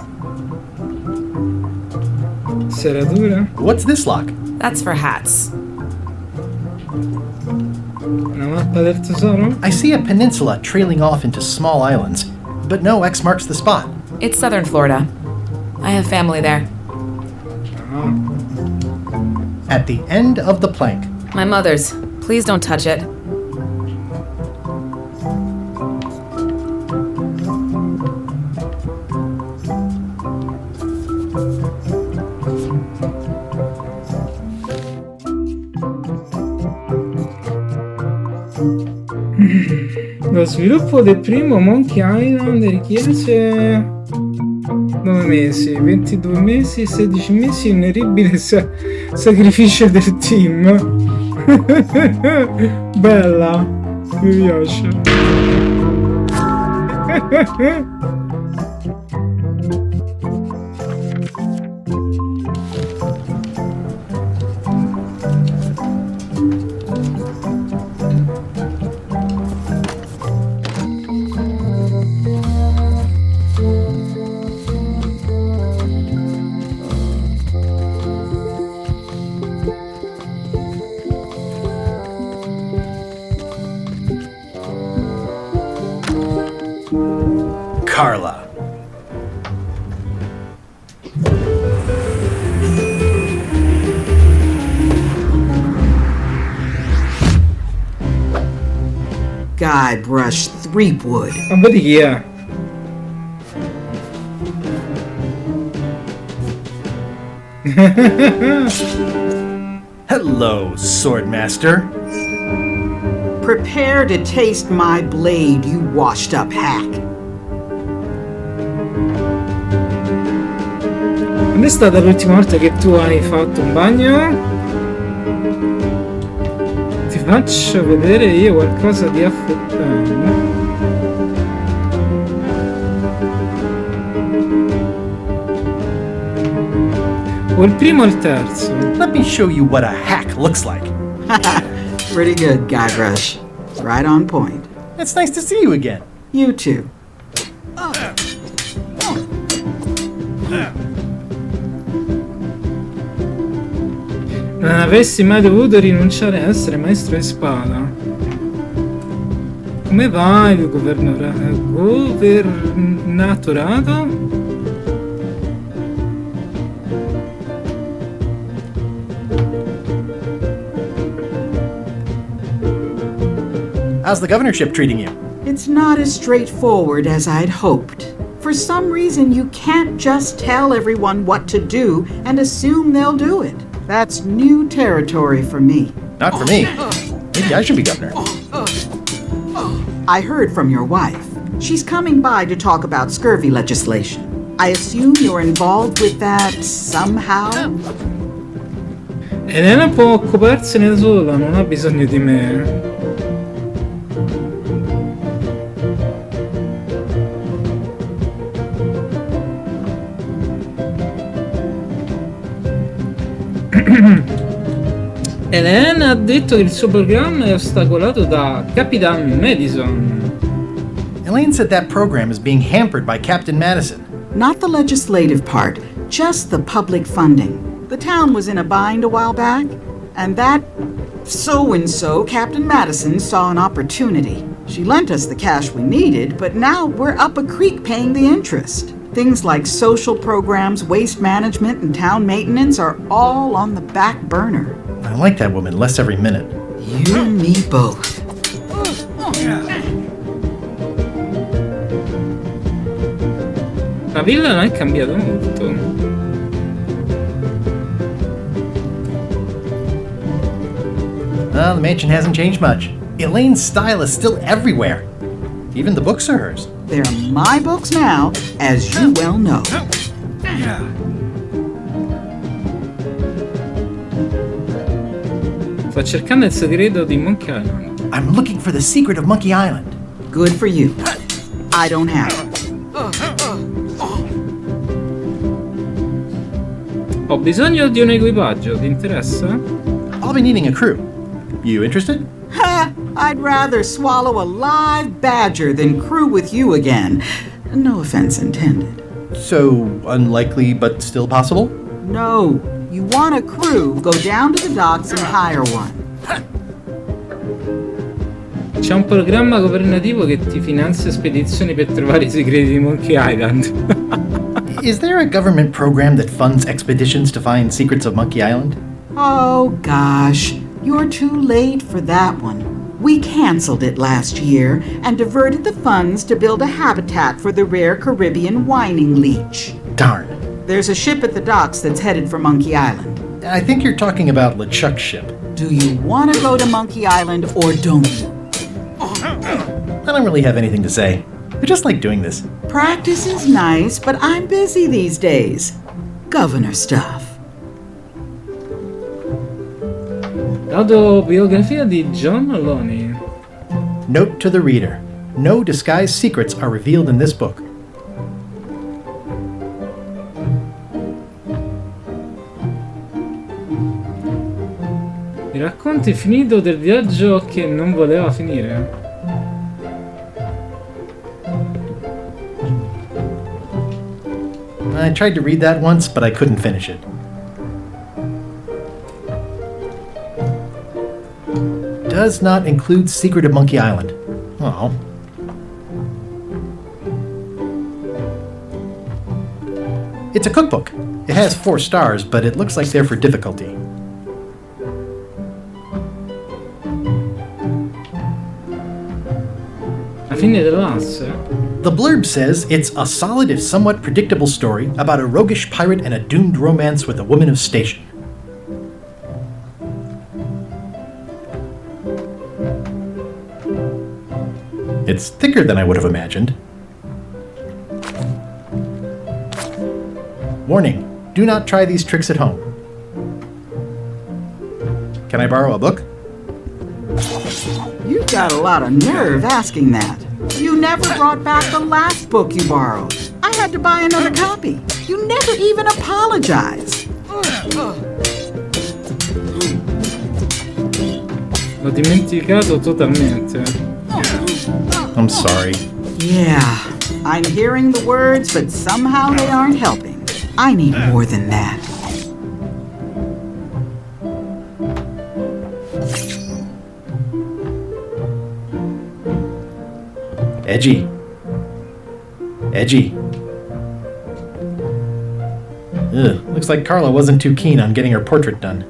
Serratura. What's this lock? That's for hats. Una mappa del tesoro? I see a peninsula trailing off into small islands, but no X marks the spot. It's southern Florida. I have family there. At the end of the plank. My mother's. Please don't touch it. Lo sviluppo del primo Monkey Island richiede 9 mesi, 22 mesi, 16 mesi, ineribile sacrificio del team. Bella, mi piace. Guybrush Threepwood. Ma vedi chi è? Hello, Swordmaster. Prepare to taste my blade, you washed up hack. Quando è stata l'ultima volta che tu hai fatto un bagno? Ti faccio vedere io qualcosa di affettante. O il primo o il terzo? Let me show you what a hack looks like. Pretty good, Guybrush. Right on point. It's nice to see you again. You too. Non avresti mai dovuto rinunciare a essere maestro di spada. Come va il governatorato? How's the governorship treating you? It's not as straightforward as I'd hoped. For some reason, you can't just tell everyone what to do and assume they'll do it. That's new territory for me. Not for me. Maybe I should be governor. I heard from your wife. She's coming by to talk about scurvy legislation. I assume you're involved with that somehow? Elena può occuparsene da sola, non ha bisogno di me. Elena ha detto che il suo programma è ostacolato da Capitan Madison. Elaine said that program is being hampered by Captain Madison. Not the legislative part, just the public funding. The town was in a bind a while back, and that so-and-so, Captain Madison, saw an opportunity. She lent us the cash we needed, but now we're up a creek paying the interest. Things like social programs, waste management, and town maintenance are all on the back burner. I like that woman less every minute. You and me both. La villa non è cambiata molto. Well, the mansion hasn't changed much. Elaine's style is still everywhere. Even the books are hers. They're my books now, as you well know. Sto cercando il segreto di Monkey Island. I'm looking for the secret of Monkey Island. Good for you. I don't have it. Ho bisogno di un equipaggio, ti interessa? I'll be needing a crew. You interested? Ha! I'd rather swallow a live badger than crew with you again. No offense intended. So, unlikely but still possible? No. You want a crew, go down to the docks and hire one. C'è un programma governativo che ti finanzia spedizioni per trovare i segreti di Monkey Island. Is there a government program that funds expeditions to find secrets of Monkey Island? Oh gosh, you're too late for that one. We canceled it last year and diverted the funds to build a habitat for the rare Caribbean whining leech. Darn. There's a ship at the docks that's headed for Monkey Island. I think you're talking about LeChuck's ship. Do you want to go to Monkey Island or don't you? I don't really have anything to say. I just like doing this. Practice is nice, but I'm busy these days. Governor stuff. Autobiografia di John Loney. Note to the reader. No disguised secrets are revealed in this book. Il racconto infinito del viaggio che non voleva finire. I tried to read that once, but I couldn't finish it. Does not include Secret of Monkey Island. Oh. It's a cookbook. It has 4 stars, but it looks like they're for difficulty. La fine dell'asse? The blurb says it's a solid if somewhat predictable story about a roguish pirate and a doomed romance with a woman of station. It's thicker than I would have imagined. Warning, do not try these tricks at home. Can I borrow a book? You've got a lot of nerve asking that. You never brought back the last book you borrowed. I had to buy another copy. You never even apologized. L'ho dimenticato totalmente. I'm sorry. Yeah, I'm hearing the words, but somehow they aren't helping. I need more than that. Edgy. Edgy. Ugh, looks like Carla wasn't too keen on getting her portrait done.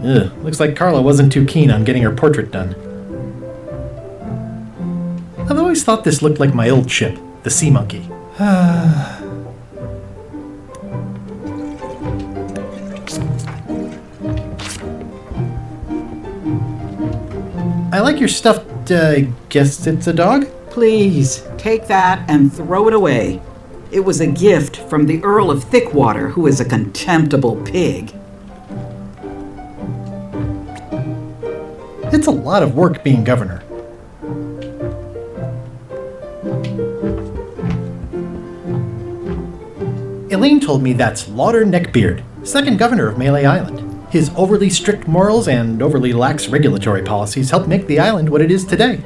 Ugh, looks like Carla wasn't too keen on getting her portrait done. I've always thought this looked like my old ship, the Sea Monkey. I like your stuffed, guess it's a dog? Please, take that and throw it away. It was a gift from the Earl of Thickwater, who is a contemptible pig. It's a lot of work being governor. Elaine told me that's Lauder Neckbeard, second governor of Melee Island. His overly strict morals and overly lax regulatory policies helped make the island what it is today.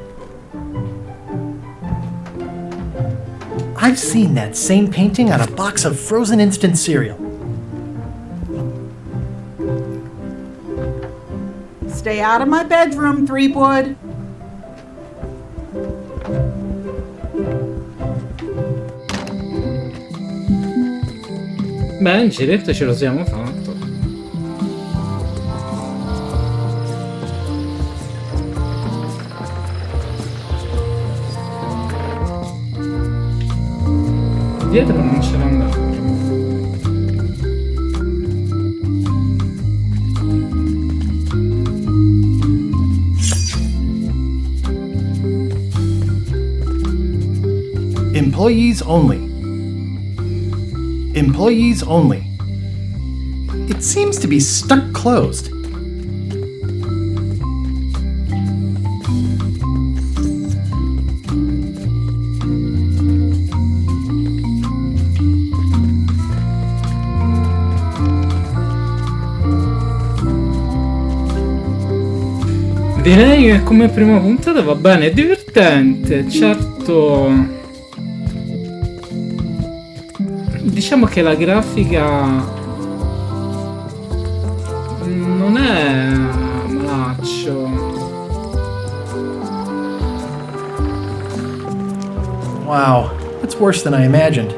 I've seen that same painting on a box of frozen instant cereal. Stay out of my bedroom, Threepwood. Beh, in giretto ce lo siamo fatto. Dietro non c'era andato. Employees only. Employees only. It seems to be stuck closed. Direi che come prima puntata va bene, è divertente, certo. Diciamo che la grafica non è malaccio. Wow, that's worse than I imagined.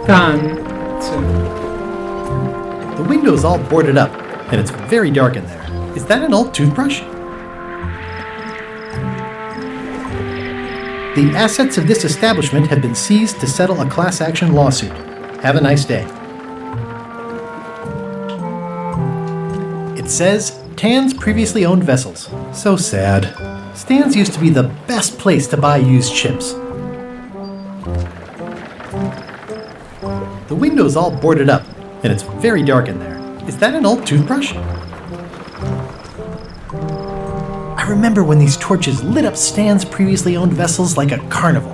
Tanto. The window's all boarded up, and it's very dark in there. Is that an old toothbrush? The assets of this establishment have been seized to settle a class action lawsuit. Have a nice day. It says, Tan's previously owned vessels. So sad. Stan's used to be the best place to buy used ships. The window's all boarded up, and it's very dark in there. Is that an old toothbrush? I remember when these torches lit up Stan's previously owned vessels like a carnival.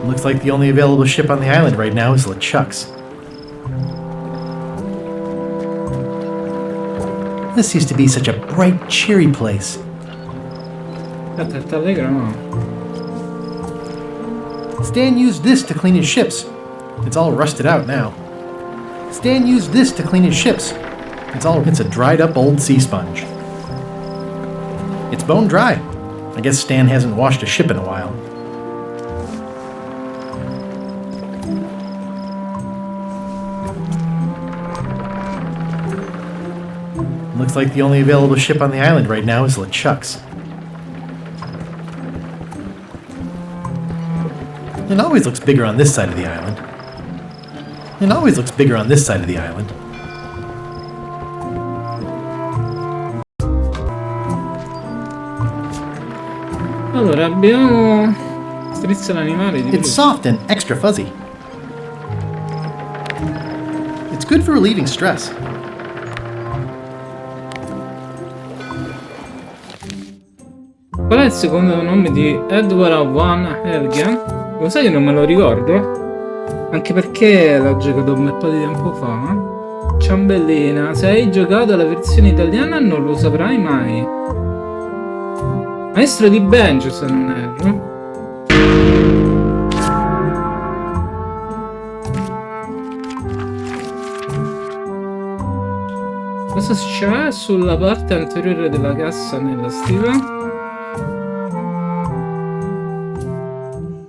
Looks like the only available ship on the island right now is LeChuck's. This used to be such a bright, cheery place. Aspetta, Allegra no. Stan used this to clean his ships. It's all rusted out now. Stan used this to clean his ships. It's a dried up old sea sponge. It's bone dry. I guess Stan hasn't washed a ship in a while. Looks like the only available ship on the island right now is LeChuck's. It always looks bigger on this side of the island. Allora, abbiamo strizza l'animale di It's soft and extra fuzzy. It's good for relieving stress. Qual è il secondo nome di Edward Van Helgen? Lo sai, io non me lo ricordo. Anche perché l'ho giocato un bel po' di tempo fa. Ciambellina, se hai giocato la versione italiana non lo saprai mai. Maestro di banjo, se non erro. Cosa c'è sulla parte anteriore della cassa nella stiva?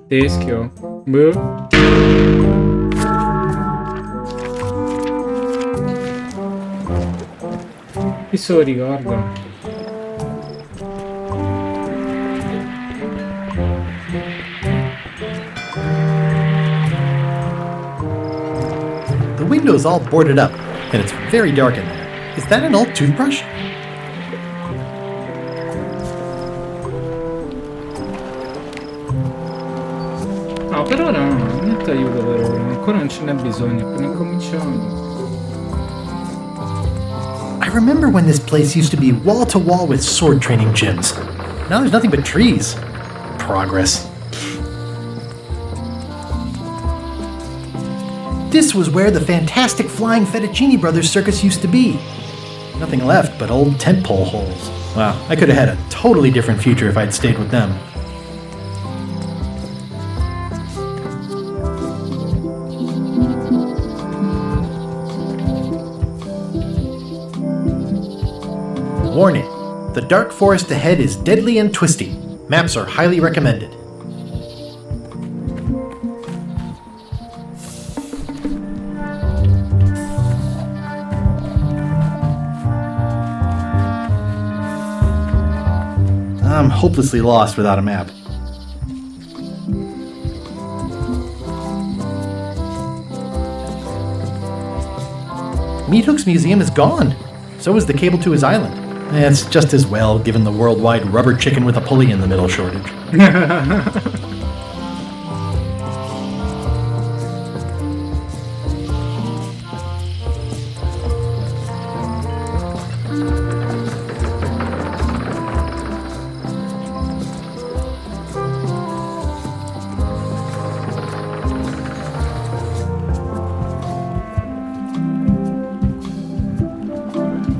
Teschio. Boh. Chi se lo ricorda? The window's all boarded up, and it's very dark in there. Is that an old toothbrush? No, per ora no, niente aiuto per ora, ancora non ce n'è bisogno, appena cominciamo. I remember when this place used to be wall to wall with sword training gyms. Now there's nothing but trees. Progress. This was where the fantastic Flying Fettuccine Brothers circus used to be. Nothing left but old tent pole holes. Wow, I could have had a totally different future if I'd stayed with them. Warning, the dark forest ahead is deadly and twisty. Maps are highly recommended. I'm hopelessly lost without a map. Meat Hook's museum is gone. So is the cable to his island. It's just as well, given the worldwide rubber chicken with a pulley in the middle shortage.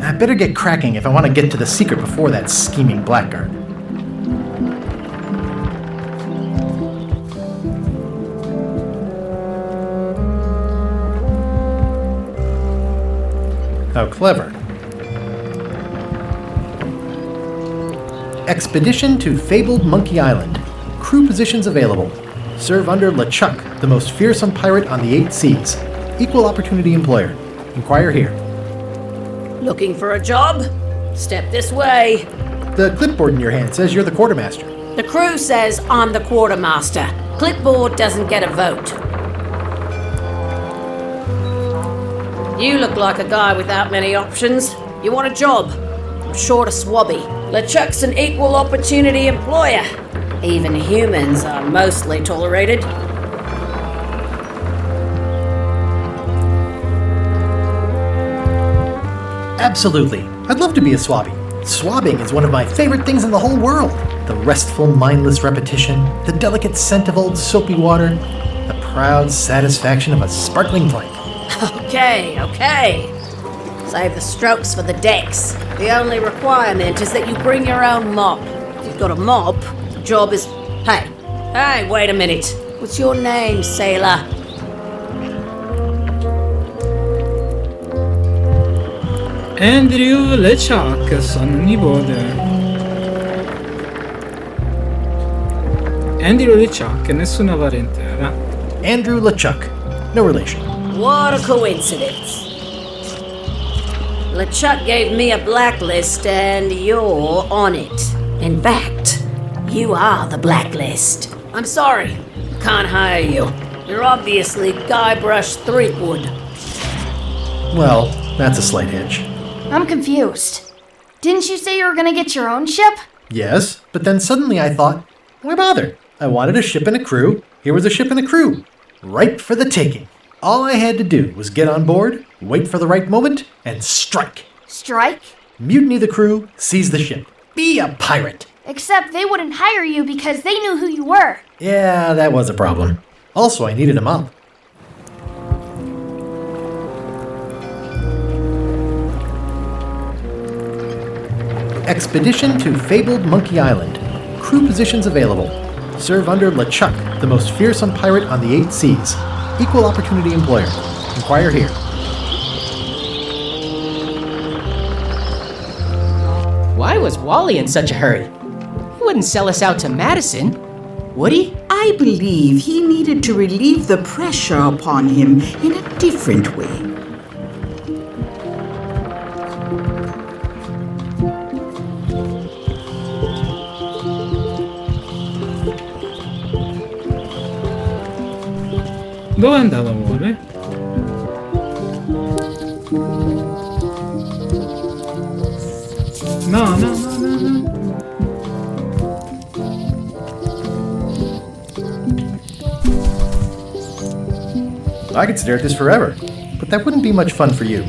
I better get cracking if I want to get to the secret before that scheming blackguard. How clever. Expedition to fabled Monkey Island. Crew positions available. Serve under LeChuck, the most fearsome pirate on the 8 seas. Equal opportunity employer. Inquire here. Looking for a job? Step this way. The clipboard in your hand says you're the quartermaster. The crew says I'm the quartermaster. Clipboard doesn't get a vote. You look like a guy without many options. You want a job? I'm short a swabby. LeChuck's an equal opportunity employer. Even humans are mostly tolerated. Absolutely. I'd love to be a swabby. Swabbing is one of my favorite things in the whole world. The restful, mindless repetition, the delicate scent of old soapy water, the proud satisfaction of a sparkling drink. Okay. Save the strokes for the decks. The only requirement is that you bring your own mop. If you've got a mop, the job is... Hey, wait a minute. What's your name, sailor? Andrew LeChuck, sono nipote. Andrew LeChuck, nessuna parentela. Andrew LeChuck, no relation. What a coincidence. LeChuck gave me a blacklist and you're on it. In fact, you are the blacklist. I'm sorry, can't hire you. You're obviously Guybrush Threepwood. Well, that's a slight hitch. I'm confused. Didn't you say you were gonna get your own ship? Yes, but then suddenly I thought, why bother? I wanted a ship and a crew. Here was a ship and a crew. Ripe for the taking. All I had to do was get on board, wait for the right moment, and strike. Strike? Mutiny the crew, seize the ship. Be a pirate. Except they wouldn't hire you because they knew who you were. Yeah, that was a problem. Also, I needed a mop. Expedition to fabled Monkey Island. Crew positions available. Serve under LeChuck, the most fearsome pirate on the 8 seas. Equal opportunity employer. Inquire here. Why was Wally in such a hurry? He wouldn't sell us out to Madison, would he? I believe he needed to relieve the pressure upon him in a different way. Dove è andato amore? No. I could stare at this forever, but that wouldn't be much fun for you.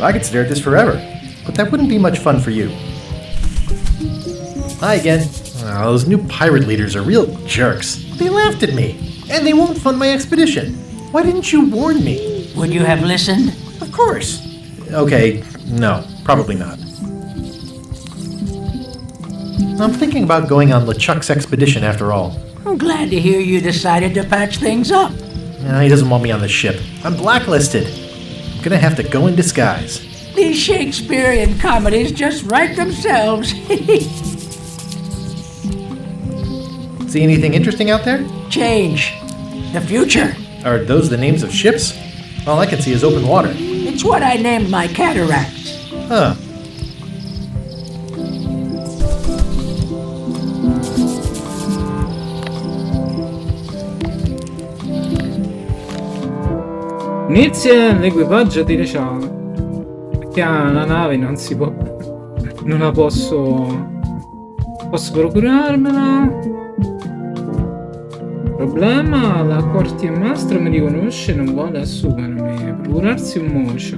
I could stare at this forever, but that wouldn't be much fun for you. Hi again. Oh, those new pirate leaders are real jerks. They laughed at me, and they won't fund my expedition. Why didn't you warn me? Would you have listened? Of course. Okay, no, probably not. I'm thinking about going on LeChuck's expedition after all. I'm glad to hear you decided to patch things up. He doesn't want me on the ship. I'm blacklisted. I'm gonna have to go in disguise. These Shakespearean comedies just write themselves. See anything interesting out there? Change. The future. Are those the names of ships? All I can see is open water. It's what I named my cataracts. Huh. Inizia l'equipaggio di Reciala. Perché la nave non si può. Non la posso procurarmela. Problema, la quartiermastro mi riconosce e non vuole assumermi. Procurarsi un mocio.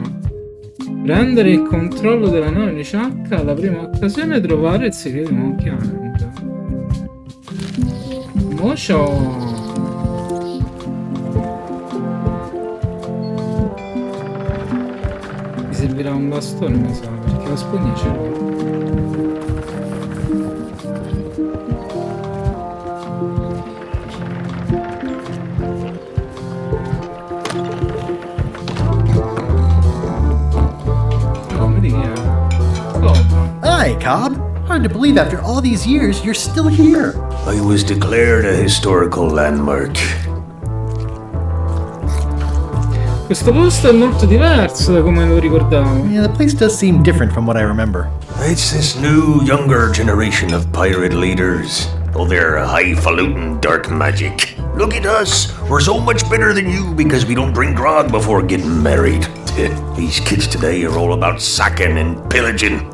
Prendere il controllo della nave di Ciacca alla prima occasione e trovare il segreto di Monkey Island. Mocio. Mi servirà un bastone, mi sa, perché la spugna ce l'ho. Hi, Cobb. Hard to believe after all these years you're still here. I was declared a historical landmark. Questo posto è molto diverso da come lo ricordavo. Yeah, the place does seem different from what I remember. It's this new, younger generation of pirate leaders. Oh, they're highfalutin dark magic. Look at us. We're so much better than you because we don't drink grog before getting married. These kids today are all about sacking and pillaging.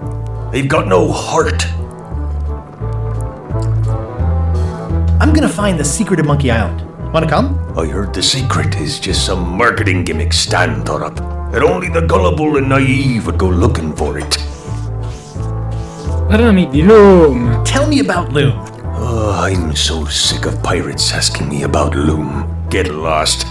They've got no heart. I'm gonna find the secret of Monkey Island. Wanna come? I heard the secret is just some marketing gimmick Stan thought up. That only the gullible and naive would go looking for it. Parlami di Loom. Tell me about Loom. Oh, I'm so sick of pirates asking me about Loom. Get lost.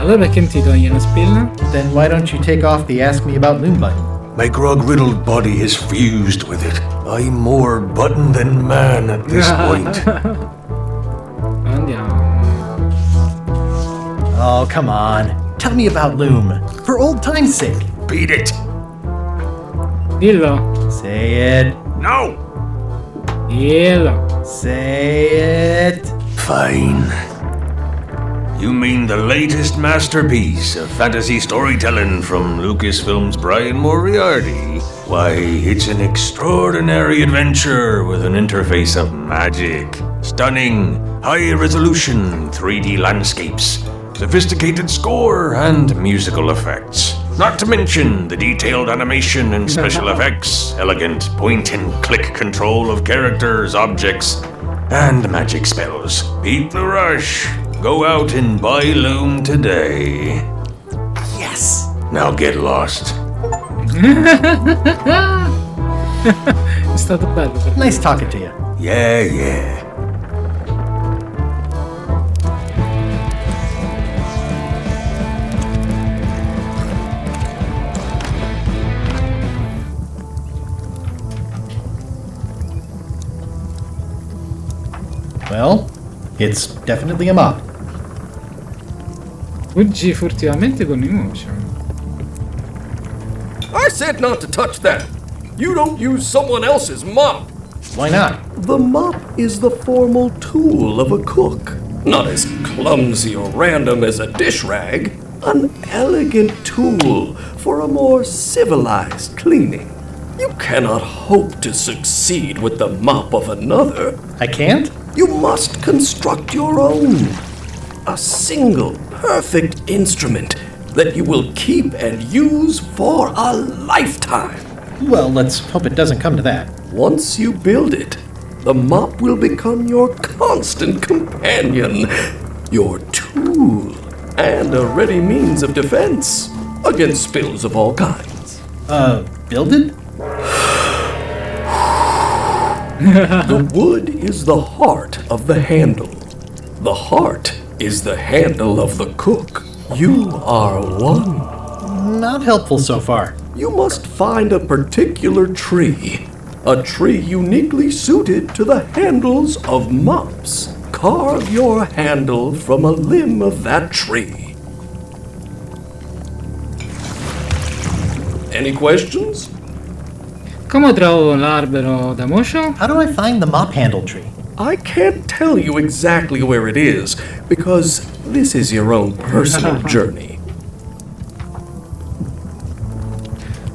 Allora perché non ti togli la spilla? Then why don't you take off the Ask Me About Loom button? My grog-riddled body is fused with it. I'm more button than man at this point. Andiamo. Oh, come on. Tell me about Loom. For old time's sake. Beat it. Dillo. Say it. No. Dillo. Say it. Fine. You mean the latest masterpiece of fantasy storytelling from Lucasfilm's Brian Moriarty? Why, it's an extraordinary adventure with an interface of magic, stunning, high-resolution 3D landscapes, sophisticated score, and musical effects. Not to mention the detailed animation and special effects, elegant point-and-click control of characters, objects, and magic spells. Beat the rush. Go out and buy Loom today. Yes! Now get lost. È stato bello. Nice talking to you. Yeah. Well, it's definitely a mop. Fuggi furtivamente con il mocio. I said not to touch that. You don't use someone else's mop. Why not? The mop is the formal tool of a cook. Not as clumsy or random as a dish rag. An elegant tool for a more civilized cleaning. You cannot hope to succeed with the mop of another. I can't? You must construct your own. A single, perfect instrument that you will keep and use for a lifetime. Well, let's hope it doesn't come to that. Once you build it, the mop will become your constant companion, your tool, and a ready means of defense against spills of all kinds. Build it? The wood is the heart of the handle. The heart is the handle of the cook. You are one. Not helpful so far. You must find a particular tree. A tree uniquely suited to the handles of mops. Carve your handle from a limb of that tree. Any questions? Come trovo l'albero da mocio? How do I find the mop handle tree? I can't tell you exactly where it is, because this is your own personal journey.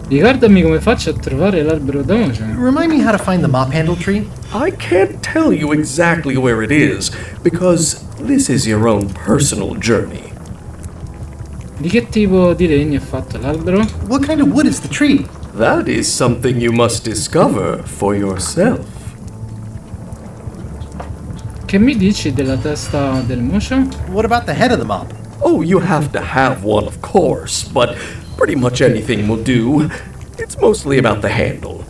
Ricordami come faccio a trovare l'albero da mocio. Remind me how to find the mop handle tree? I can't tell you exactly where it is, because this is your own personal journey. Di che tipo di legno è fatto l'albero? What kind of wood is the tree? That is something you must discover for yourself. Che mi dici della testa del mocio? What about the head of the mop? Oh, you have to have one, of course, but pretty much anything will do. It's mostly about the handle.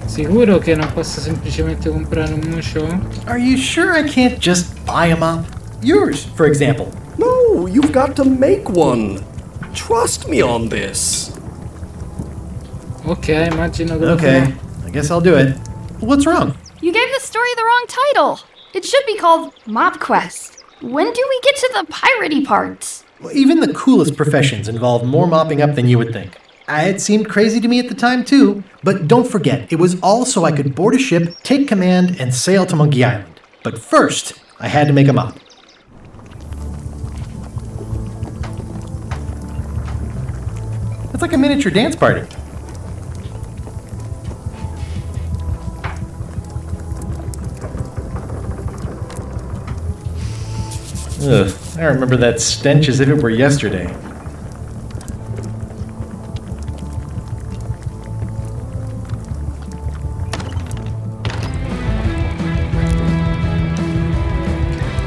Sicuro che non posso semplicemente comprare un mocio? Are you sure I can't just buy a mop? Yours, for example. No, you've got to make one. Trust me on this. Ok, immagino che Okay, I guess I'll do it. What's wrong? You gave the story the wrong title. It should be called Mop Quest. When do we get to the piratey parts? Well, even the coolest professions involve more mopping up than you would think. It seemed crazy to me at the time, too. But don't forget, it was all so I could board a ship, take command, and sail to Monkey Island. But first, I had to make a mop. It's like a miniature dance party. Ugh, I remember that stench as if it were yesterday.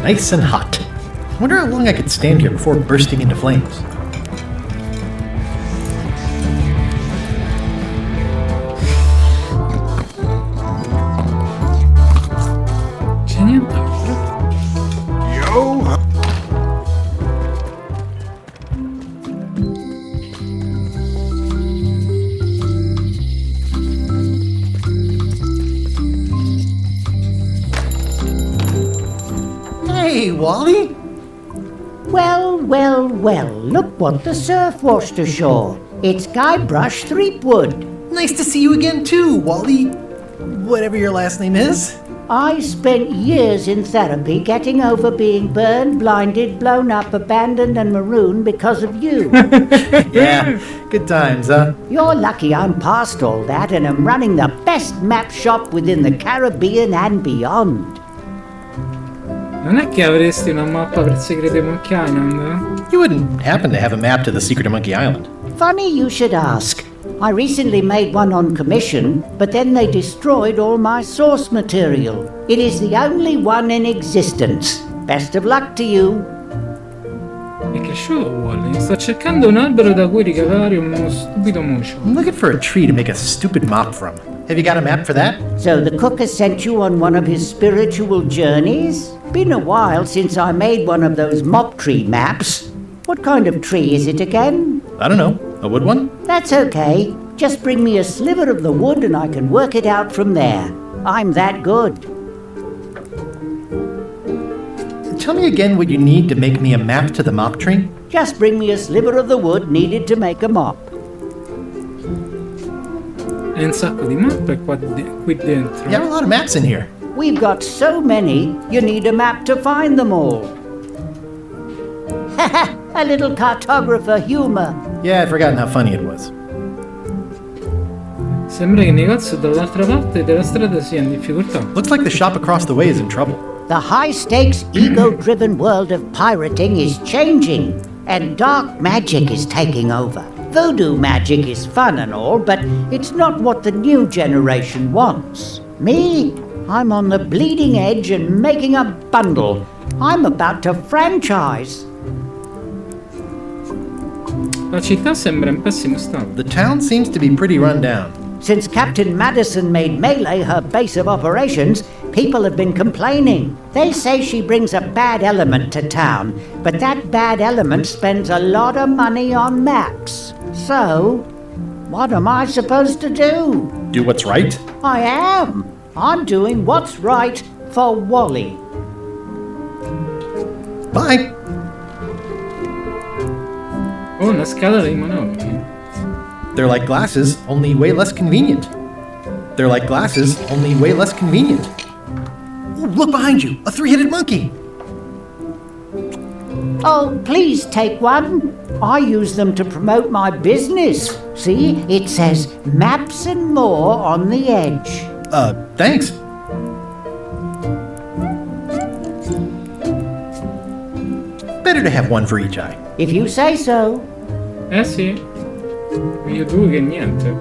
Nice and hot. I wonder how long I could stand here before bursting into flames. c'è nient'altro. Hey, Wally! Well, look what the surf washed ashore. It's Guybrush Threepwood. Nice to see you again too, Wally. Whatever your last name is. I spent years in therapy getting over being burned, blinded, blown up, abandoned, and marooned because of you. Yeah, good times, huh? You're lucky I'm past all that and am running the best map shop within the Caribbean and beyond. Non è che avresti una mappa per il segreto di Monkey Island? You wouldn't happen to have a map to the secret of Monkey Island. Funny you should ask. I recently made one on commission, but then they destroyed all my source material. It is the only one in existence. Best of luck to you. È cresciuto Wally. Sta cercando un albero da cui ricavare uno stupido mocio. I'm looking for a tree to make a stupid mop from. Have you got a map for that? So the cook has sent you on one of his spiritual journeys? Been a while since I made one of those mop tree maps. What kind of tree is it again? I don't know. A wood one? That's okay. Just bring me a sliver of the wood and I can work it out from there. I'm that good. Tell me again what you need to make me a map to the mop tree. Just bring me a sliver of the wood needed to make a mop. E un sacco di mappe qui dentro. You have a lot of maps in here. We've got so many, you need a map to find them all. A little cartographer humor. Yeah, I'd forgotten how funny it was. Sembra che il negozio dall'altra parte della strada sia in difficoltà. Looks like the shop across the way is in trouble. The high-stakes, ego-driven world of pirating is changing, and dark magic is taking over. Voodoo magic is fun and all, but it's not what the new generation wants. Me? I'm on the bleeding edge and making a bundle. I'm about to franchise. La città sembra in pessimo stato. The town seems to be pretty run down. Since Captain Madison made Melee her base of operations, people have been complaining. They say she brings a bad element to town, but that bad element spends a lot of money on maps. So, what am I supposed to do? Do what's right? I am. I'm doing what's right for Wally. Bye. Oh, una scala dei monogami. They're like glasses, only way less convenient. They're like glasses, only way less convenient. Ooh, look behind you, a three-headed monkey. Oh, please take one. I use them to promote my business. See, it says maps and more on the edge. Thanks. Better to have one for each eye. If you say so. Eh sì. Meglio due che niente.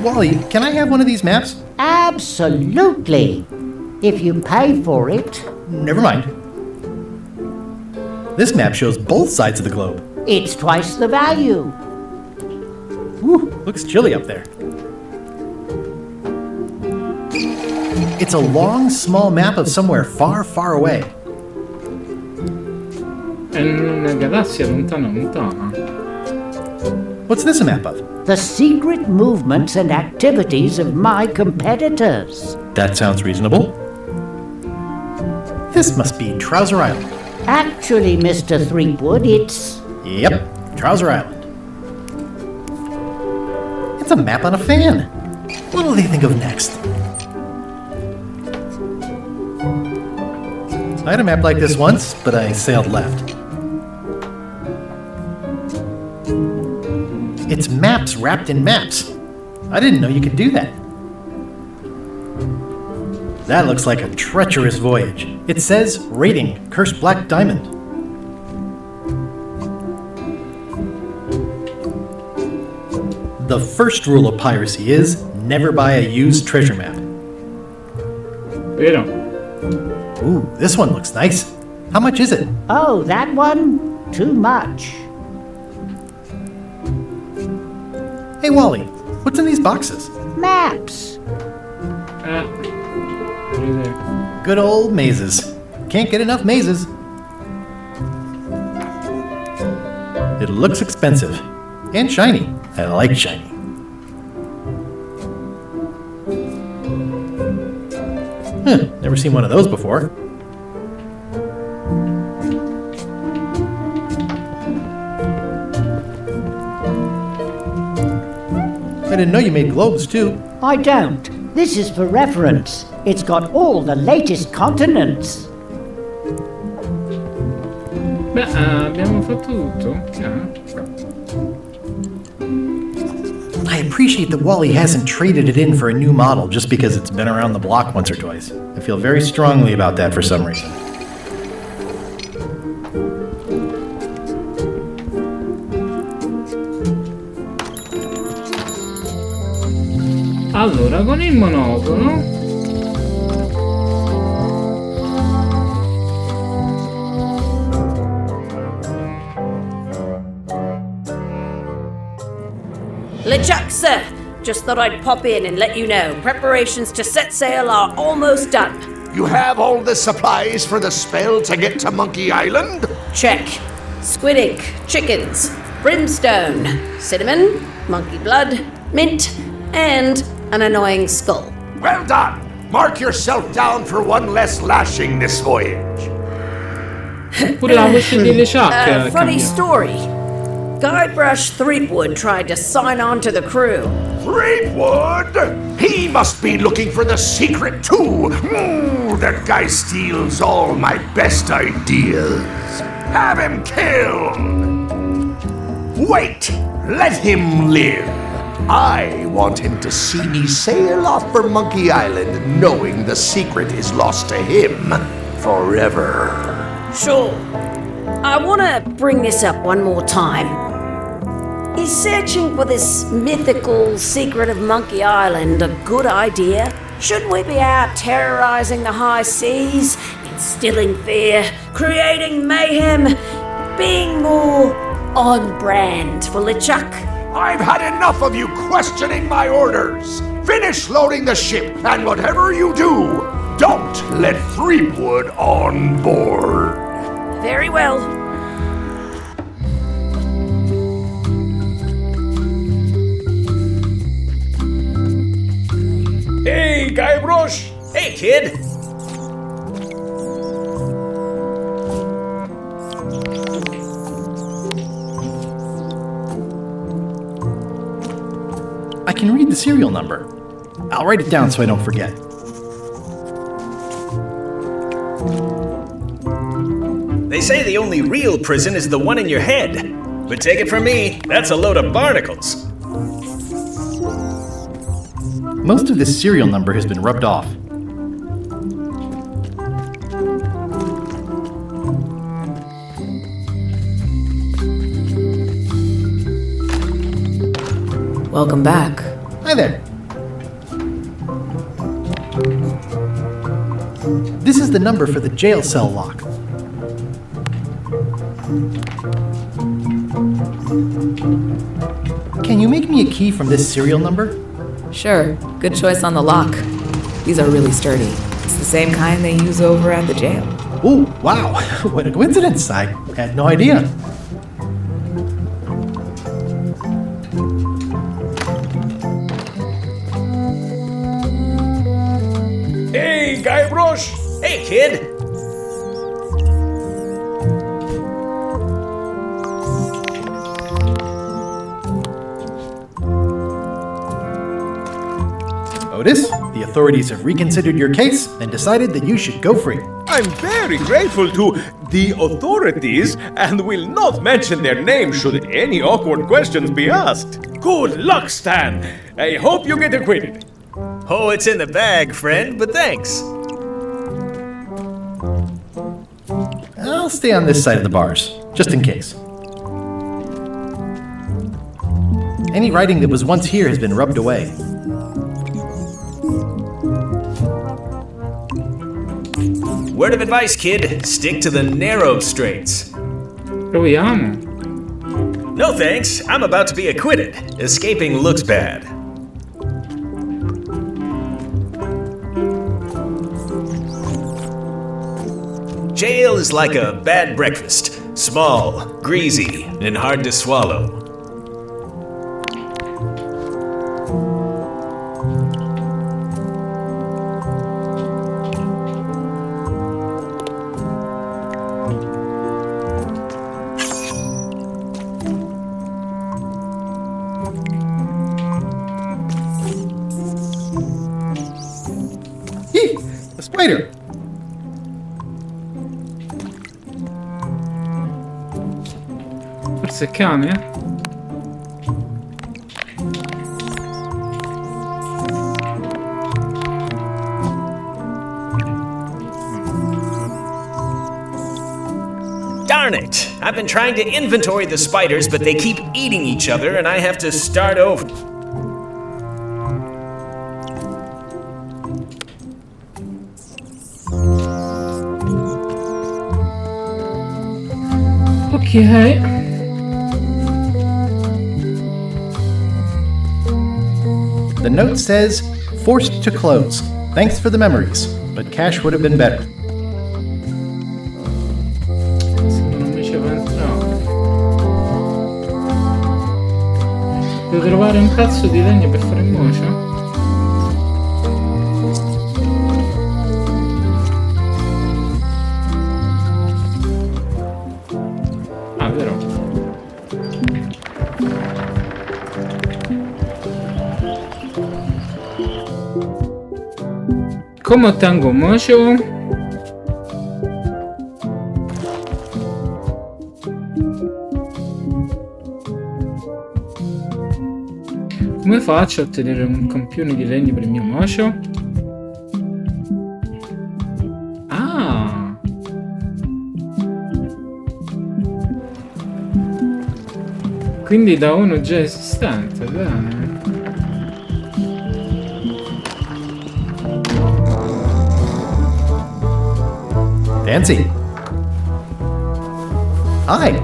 Wally, can I have one of these maps? Absolutely. If you pay for it. Never mind. This map shows both sides of the globe. It's twice the value. Whew, looks chilly up there. It's a long, small map of somewhere far, far away. È una galassia lontana, lontana. What's this a map of? The secret movements and activities of my competitors. That sounds reasonable. This must be Trouser Island. Actually, Mr. Threepwood, it's... Yep, Trouser Island. It's a map on a fan. What'll they think of next? I had a map like this once, but I sailed left. It's maps wrapped in maps. I didn't know you could do that. That looks like a treacherous voyage. It says, rating, cursed black diamond. The first rule of piracy is, never buy a used treasure map. Vero. Ooh, this one looks nice. How much is it? Oh, that one? Too much. Hey, Wally, what's in these boxes? Maps. Good old mazes. Can't get enough mazes. It looks expensive. And shiny. I like shiny. Never seen one of those before. I didn't know you made globes, too. I don't. This is for reference. It's got all the latest continents. Beh, abbiamo fatto tutto. I appreciate that Wally hasn't traded it in for a new model just because it's been around the block once or twice. I feel very strongly about that for some reason. Allora, con il monotono LeChuck, sir. Just thought I'd pop in and let you know. Preparations to set sail are almost done. You have all the supplies for the spell to get to Monkey Island? Check. Squid ink, chickens, brimstone, cinnamon, monkey blood, mint, and an annoying skull. Well done! Mark yourself down for one less lashing this voyage. pure la voce di LeChuck Funny cambia. story. Guybrush Threepwood tried to sign on to the crew. Threepwood? He must be looking for the secret too. That guy steals all my best ideas. Have him killed. Wait, let him live. I want him to see me sail off for Monkey Island knowing the secret is lost to him forever. Sure. I want to bring this up one more time. Is searching for this mythical secret of Monkey Island a good idea? Shouldn't we be out terrorizing the high seas, instilling fear, creating mayhem, being more on brand for LeChuck? I've had enough of you questioning my orders. Finish loading the ship, and whatever you do, don't let Threepwood on board. Very well. Hey, Guybrush! Hey, kid! I can read the serial number. I'll write it down so I don't forget. They say the only real prison is the one in your head. But take it from me, that's a load of barnacles. Most of this serial number has been rubbed off. Welcome back. Hi there. This is the number for the jail cell lock. Can you make me a key from this serial number? Sure, good choice on the lock. These are really sturdy. It's the same kind they use over at the jail. Oh, wow. What a coincidence. I had no idea. Hey, Guybrush! Hey, kid! Otis, the authorities have reconsidered your case and decided that you should go free. I'm very grateful to the authorities and will not mention their name should any awkward questions be asked. Good luck, Stan. I hope you get acquitted. Oh, it's in the bag, friend, but thanks. I'll stay on this side of the bars, just in case. Any writing that was once here has been rubbed away. Word of advice, kid. Stick to the narrow straights. Proviamo. No thanks. I'm about to be acquitted. Escaping looks bad. Jail is like a bad breakfast. Small, greasy, and hard to swallow. Forse è cane? Darn it! I've been trying to inventory the spiders, but they keep eating each other, and I have to start over. Ok. The note says, forced to close. Thanks for the memories, but cash would have been better. Devo trovare un pezzo di legno per fare il mocio? Ah, vero. Come ottengo un mocio? Come faccio a ottenere un campione di legno per il mio mocio? Ah! Quindi da uno già esistente, bene. Fancy. Hi.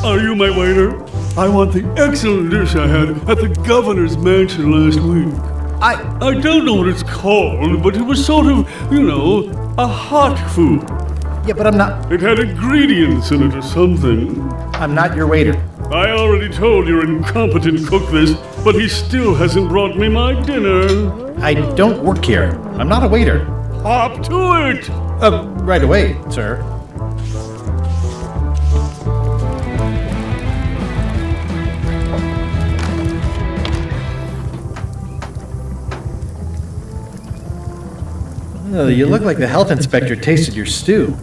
Are you my waiter? I want the excellent dish I had at the governor's mansion last week. I don't know what it's called, but it was sort of, a hot food. Yeah, but I'm not... It had ingredients in it or something. I'm not your waiter. I already told your incompetent cook this, but he still hasn't brought me my dinner. I don't work here. I'm not a waiter. Hop to it! Right away, sir. Oh, you look like the health inspector tasted your stew.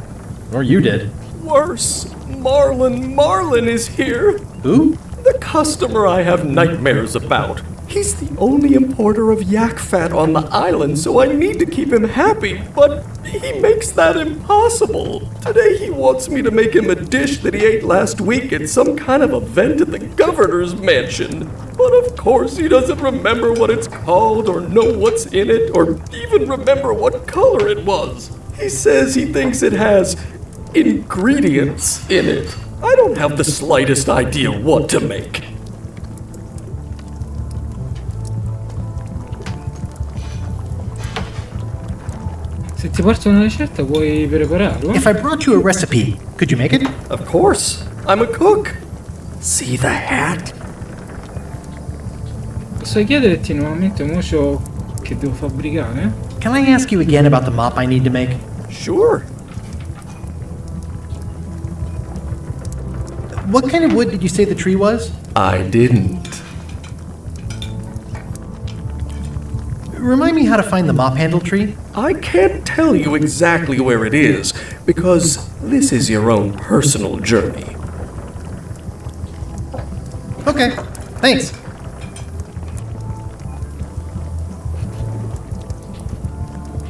Or you did. Worse. Marlin is here. Who? The customer I have nightmares about. He's the only importer of yak fat on the island, so I need to keep him happy, but he makes that impossible. Today he wants me to make him a dish that he ate last week at some kind of event at the governor's mansion. But of course he doesn't remember what it's called or know what's in it or even remember what color it was. He says he thinks it has ingredients in it. I don't have the slightest idea what to make. Se ti porto una ricetta puoi prepararlo? If I brought you a recipe, could you make it? Of course. I'm a cook. See the hat? Posso chiederti nuovamente, mocio, che devo fabbricare? Can I ask you again about the mop I need to make? Sure. What kind of wood did you say the tree was? I didn't. Remind me how to find the mop handle tree? I can't tell you exactly where it is, because this is your own personal journey. Okay, thanks.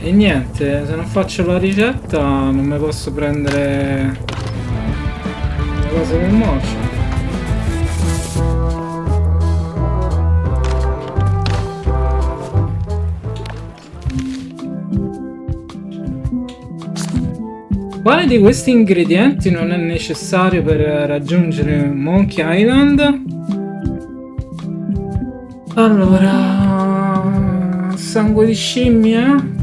E niente, se non faccio la ricetta non mi posso prendere la cosa del mocio. Quale di questi ingredienti non è necessario per raggiungere Monkey Island? Allora, sangue di scimmia?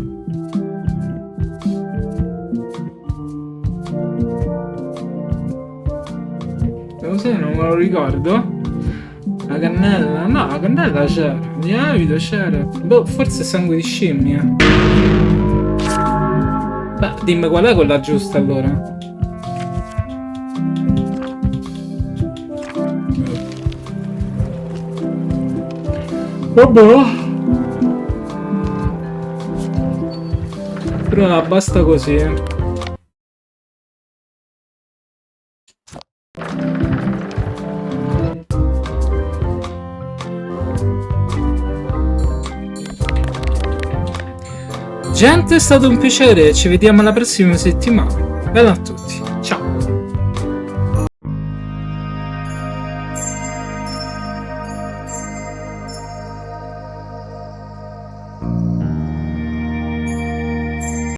Cos'è? Non me lo ricordo. La cannella? No, la cannella c'era. Lievito c'era. Boh, forse sangue di scimmia. Beh, dimmi qual è quella giusta allora. Vabbè. Però basta così. Gente, è stato un piacere, ci vediamo alla prossima settimana. Bella a tutti.